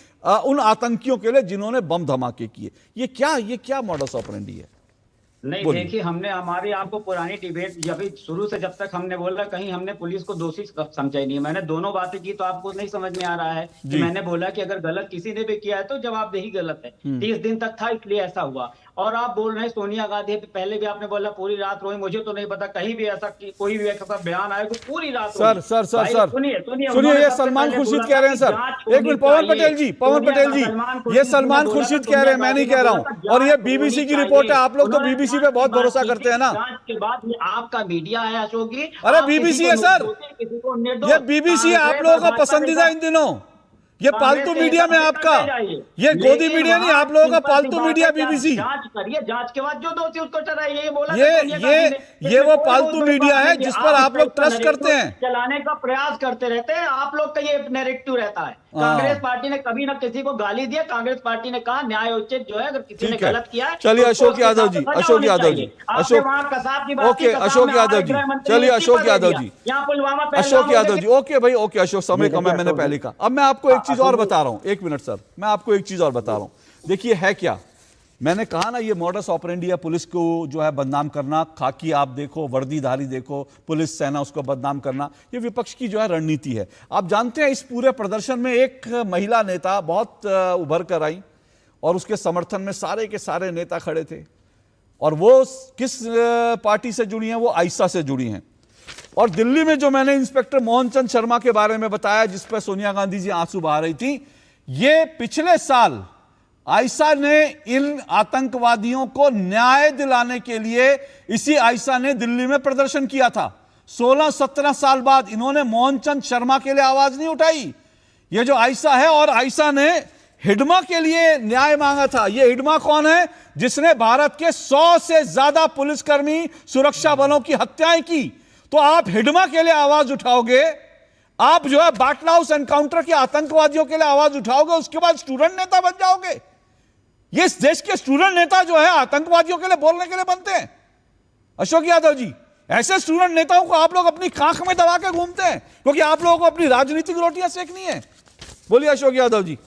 उन आतंकियों के लिए जिन्होंने बम धमाके किए। ये क्या मॉडस ऑपरेंडी है? नहीं, देखिए, हमने हमारी आपको पुरानी डिबेट जब शुरू से जब तक हमने बोला, कहीं हमने पुलिस को दोषी समझा ही नहीं। मैंने दोनों बातें की तो आपको नहीं समझ में आ रहा है कि मैंने बोला कि अगर गलत किसी ने भी किया है तो जवाबदेही गलत है। 30 दिन तक था, इसलिए ऐसा हुआ। और आप बोल रहे हैं सोनिया गांधी, पहले भी आपने बोला पूरी रात रोई। मुझे तो नहीं पता कहीं भी ऐसा कोई भी ऐसा बयान आया कि पूरी रात सर सुनिए, ये सलमान खुर्शीद कह रहे हैं सर। एक मिनट, पवन पटेल जी, ये सलमान खुर्शीद कह रहे हैं, मैं नहीं कह रहा हूं। और ये बीबीसी की रिपोर्ट है। आप लोग तो बीबीसी पे बहुत भरोसा करते हैं ना। जांच के बाद आपका मीडिया है अशोक जी। अरे बीबीसी है सर, ये बीबीसी है, आप लोगों का पसंदीदा इन दिनों। ये पालतू मीडिया में आपका, ये गोदी मीडिया नहीं, आप लोगों का पालतू मीडिया बीबीसी। जांच करिए, जांच के बाद जो दोषी उसको चलाइए। ये बोला ये वो पालतू मीडिया है जिस पर आप लोग ट्रस्ट करते हैं, चलाने का प्रयास करते रहते हैं। आप लोग का ये नैरेटिव रहता है। कांग्रेस पार्टी ने कभी ना किसी को गाली दिया। कांग्रेस पार्टी ने कहा न्याय उचित जो है, अगर किसी ने गलत किया है। चलिए अशोक यादव जी, अशोक यादव जी, ओके, अशोक यादव जी, चलिए अशोक यादव जी, अशोक यादव जी, ओके भाई, ओके अशोक, समय कम है, मैंने पहले कहा। अब मैं आपको एक चीज और बता रहा हूं, एक मिनट सर, मैं आपको एक चीज और बता रहा हूं। देखिए है क्या, मैंने कहा ना, ये मॉडस ऑपरेंडी है पुलिस को जो है बदनाम करना। खाकी आप देखो, वर्दीधारी देखो, पुलिस सेना, उसको बदनाम करना, ये विपक्ष की जो है रणनीति है। आप जानते हैं इस पूरे प्रदर्शन में एक महिला नेता बहुत उभर कर आई और उसके समर्थन में सारे के सारे नेता खड़े थे। और वो किस पार्टी से जुड़ी हैं? वो आइसा से जुड़ी हैं। और दिल्ली में जो मैंने इंस्पेक्टर मोहन चंद शर्मा के बारे में बताया, जिस पर सोनिया गांधी जी आंसू बहा रही थी, ये पिछले साल आइसा ने इन आतंकवादियों को न्याय दिलाने के लिए, इसी आइसा ने दिल्ली में प्रदर्शन किया था। 16-17 साल बाद इन्होंने मोहन चंद शर्मा के लिए आवाज नहीं उठाई। ये जो आइसा है, और आइसा ने हिडमा के लिए न्याय मांगा था। ये हिडमा कौन है? जिसने भारत के 100 से ज्यादा पुलिसकर्मी, सुरक्षा बलों की हत्याएं की। तो आप हिडमा के लिए आवाज उठाओगे, आप जो है बाटला हाउस एनकाउंटर के आतंकवादियों के लिए आवाज उठाओगे, उसके बाद स्टूडेंट नेता बन जाओगे। ये इस देश के स्टूडेंट नेता जो है आतंकवादियों के लिए बोलने के लिए बनते हैं। अशोक यादव जी, ऐसे स्टूडेंट नेताओं को आप लोग अपनी खाक में दबा के घूमते हैं क्योंकि आप लोगों को अपनी राजनीतिक रोटियां सेकनी है। बोलिए अशोक यादव जी।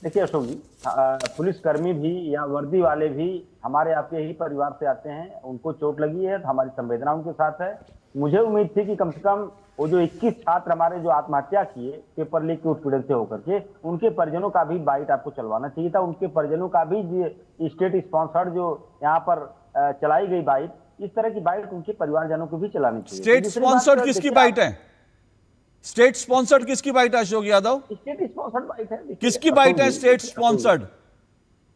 देखिए अशोक जी, पुलिसकर्मी भी या वर्दी वाले भी हमारे आपके ही परिवार से आते हैं। उनको चोट लगी है तो हमारी संवेदना उनके साथ है। मुझे उम्मीद थी कि कम से कम वो जो 21 छात्र हमारे जो आत्महत्या किए पेपर लीक के उत्पीड़न से होकर के, उनके परिजनों का भी बाइट आपको चलवाना चाहिए था। उनके परिजनों का भी स्टेट स्पॉन्सर्ड जो यहाँ पर चलाई गई बाइट, इस तरह की बाइट उनके परिवारजनों को भी चलानी चाहिए। स्टेट स्पॉन्सर्ड किसकी बाइट है? स्टेट स्पॉन्सर्ड किसकी बाइट है Ashok Yadav? State sponsored bite है। किसकी बाइट है स्टेट स्पॉन्सर्ड?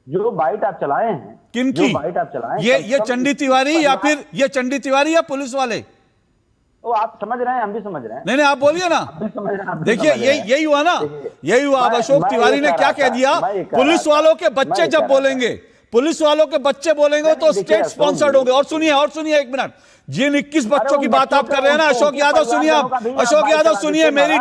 जो बाइट आप चलाए हैं, किनकी बाइट आप चलाए? ये चंडी तिवारी या फिर ये चंडी तिवारी या पुलिस वाले? वो आप समझ रहे हैं, हम भी समझ रहे हैं। नहीं आप बोलिए ना। देखिए यही हुआ ना, यही हुआ। अब अशोक तिवारी ने क्या कह दिया? पुलिस वालों के बच्चे जब बोलेंगे, पुलिस वालों के बच्चे बोलेंगे तो स्टेट स्पॉन्सर्ड होंगे। और सुनिए 1 मिनट, जिन 21 बच्चों की बात आप कर रहे हैं ना, अशोक यादव सुनिए, आप अशोक यादव सुनिए, मेरी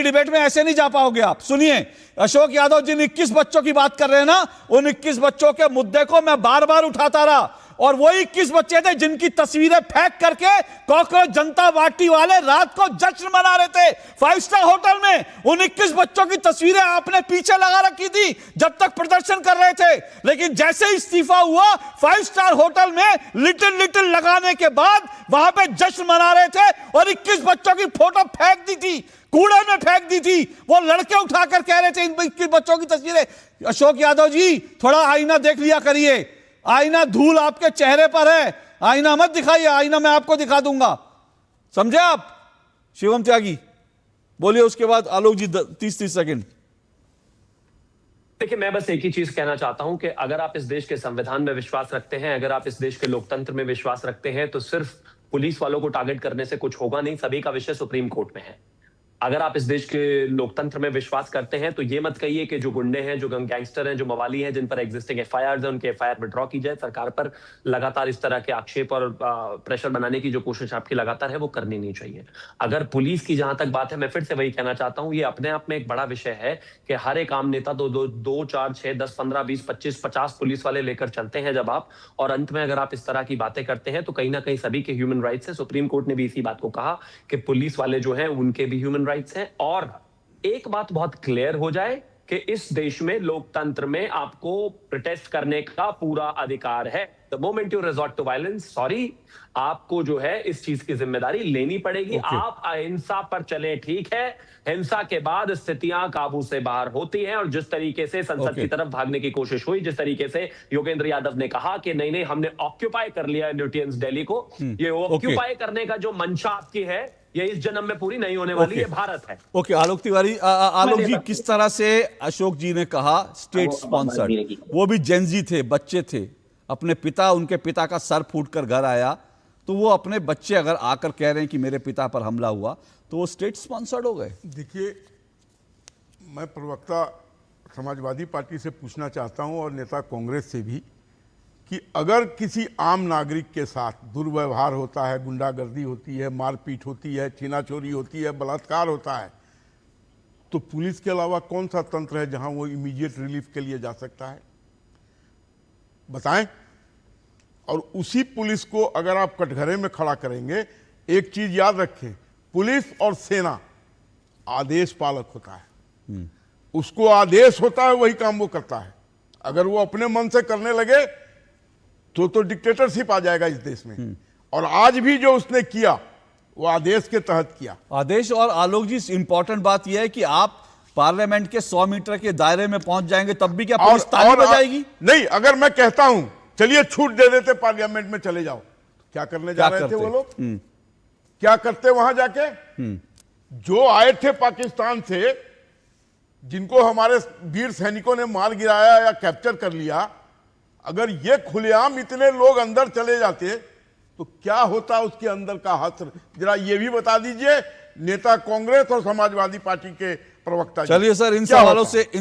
डिबेट में ऐसे नहीं जा पाओगे आप। सुनिए अशोक यादव, जिन 21 बच्चों की बात कर रहे हैं ना, उन 21 बच्चों के मुद्दे को मैं बार बार उठाता रहा, और वो 21 बच्चे थे जिनकी तस्वीरें फेंक करके कॉकरोच जनता पार्टी वाले रात को जश्न मना रहे थे 5 स्टार होटल में। उन 21 बच्चों की तस्वीरें आपने पीछे लगा रखी थी जब तक प्रदर्शन कर रहे थे, लेकिन जैसे ही इस्तीफा हुआ 5 स्टार होटल में लिटिल लगाने के बाद वहां पे जश्न मना रहे थे, और 21 बच्चों की फोटो फेंक दी थी, कूड़े में फेंक दी थी। वो लड़के उठाकर कह रहे थे इन 21 बच्चों की तस्वीरें। अशोक यादव जी, थोड़ा आईना देख लिया करिए, आईना धूल आपके चेहरे पर है, आईना मत दिखाइए, आईना मैं आपको दिखा दूंगा, समझे आप। शिवम त्यागी बोलिए, उसके बाद आलोक जी 30 सेकंड। देखिए, मैं बस एक ही चीज कहना चाहता हूं कि अगर आप इस देश के संविधान में विश्वास रखते हैं, अगर आप इस देश के लोकतंत्र में विश्वास रखते हैं, तो सिर्फ पुलिस वालों को टारगेट करने से कुछ होगा नहीं। सभी का विषय सुप्रीम कोर्ट में है। अगर आप इस देश के लोकतंत्र में विश्वास करते हैं तो ये मत कहिए कि जो गुंडे हैं, जो गैंगस्टर हैं, जो मवाली हैं, जिन पर एग्जिस्टिंग एफआईआर है, उनके एफआईआर विड्रॉ की जाए। सरकार पर लगातार इस तरह के आक्षेप और प्रेशर बनाने की जो कोशिश आपकी लगातार है, वो करनी नहीं चाहिए। अगर पुलिस की जहां तक बात है, मैं फिर से वही कहना चाहता हूं, ये अपने आप में एक बड़ा विषय है कि हर एक आम नेता 2, 4, 6, 10, 15, 20, 25, 50 पुलिस वाले लेकर चलते हैं जब आप, और अंत में अगर आप इस तरह की बातें करते हैं तो कहीं ना कहीं सभी के ह्यूमन राइट्स है। सुप्रीम कोर्ट ने भी इसी बात को कहा कि पुलिस वाले जो हैं उनके भी ह्यूमन राइट्स हैं। और एक बात बहुत क्लियर हो जाए कि इस देश में लोकतंत्र में आपको प्रोटेस्ट करने का पूरा अधिकार है। The moment you resort to violence, sorry, आपको जो है इस चीज की जिम्मेदारी लेनी पड़ेगी। आप अहिंसा पर चलें, ठीक है, हिंसा के बाद स्थितियां काबू से बाहर होती हैं, और जिस तरीके से संसद की तरफ भागने की कोशिश हुई, जिस तरीके से योगेंद्र यादव ने कहा कि नहीं हमने ऑक्यूपाई कर लिया न्यूटियंस दिल्ली को, ये ऑक्यूपाई करने का जो मंशा आपकी है, ये इस जन्म में पूरी नहीं होने वाली। ये भारत है। आलोक तिवारी, आलोक जी, किस तरह से अशोक जी ने कहा स्टेट स्पॉन्सर्ड, वो भी जेनजी थे, बच्चे थे, अपने पिता, उनके पिता का सर फूटकर घर आया, तो वो अपने बच्चे अगर आकर कह रहे हैं कि मेरे पिता पर हमला हुआ, तो वो स्टेट स्पॉन्सर्ड हो गए। देखिए, मैं प्रवक्ता समाजवादी पार्टी से पूछना चाहता हूं और नेता कांग्रेस से भी कि अगर किसी आम नागरिक के साथ दुर्व्यवहार होता है, गुंडागर्दी होती है, मारपीट होती है, छीनाचोरी होती है, बलात्कार होता है, तो पुलिस के अलावा कौन सा तंत्र है जहां वो इमीडिएट रिलीफ के लिए जा सकता है, बताएं। और उसी पुलिस को अगर आप कटघरे में खड़ा करेंगे, एक चीज याद रखें, पुलिस और सेना आदेश पालक होता है, उसको आदेश होता है, वही काम वो करता है। अगर वो अपने मन से करने लगे तो डिक्टेटरशिप आ जाएगा इस देश में। और आज भी जो उसने किया वो आदेश के तहत किया, आदेश। और आलोक जी, इंपॉर्टेंट बात यह है कि आप पार्लियामेंट के 100 मीटर के दायरे में पहुंच जाएंगे, तब भी क्या पुलिस ताली बजाएगी? नहीं, अगर मैं कहता हूं चलिए छूट दे देते, पार्लियामेंट में चले जाओ, क्या करने जा रहे थे वो लोग? क्या करते वहां जाके? जो आए थे पाकिस्तान से, जिनको हमारे वीर सैनिकों ने मार गिराया या कैप्चर कर लिया, अगर ये खुलेआम इतने लोग अंदर चले जाते तो क्या होता उसके अंदर का हश्र, जरा ये भी बता दीजिए नेता कांग्रेस और समाजवादी पार्टी के प्रवक्ता। चलिए सर, इन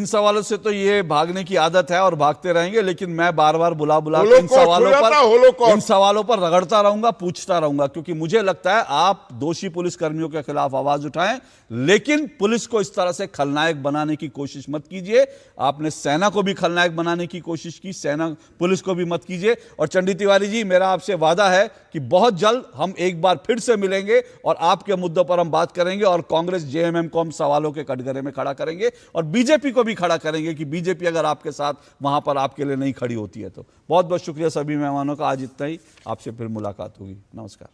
सवालों से तो ये भागने की आदत है और भागते रहेंगे, लेकिन मैं बार बार बुला इन सवालों पर रगड़ता रहूंगा, पूछता रहूंगा, क्योंकि मुझे लगता है आप दोषी पुलिस कर्मियों के खिलाफ आवाज उठाएं, लेकिन पुलिस को इस तरह से खलनायक बनाने की कोशिश मत कीजिए। आपने सेना को भी खलनायक बनाने की कोशिश की, सेना पुलिस को भी मत कीजिए। और चंडी तिवारी जी, मेरा आपसे वादा है कि बहुत जल्द हम एक बार फिर से मिलेंगे और आपके मुद्दों पर हम बात करेंगे, और कांग्रेस जेएमएम को हम सवालों के कटघरे में खड़ा करेंगे, और बीजेपी को भी खड़ा करेंगे कि बीजेपी अगर आपके साथ वहां पर आपके लिए नहीं खड़ी होती है तो। बहुत बहुत शुक्रिया सभी मेहमानों का। आज इतना ही, आपसे फिर मुलाकात होगी। नमस्कार।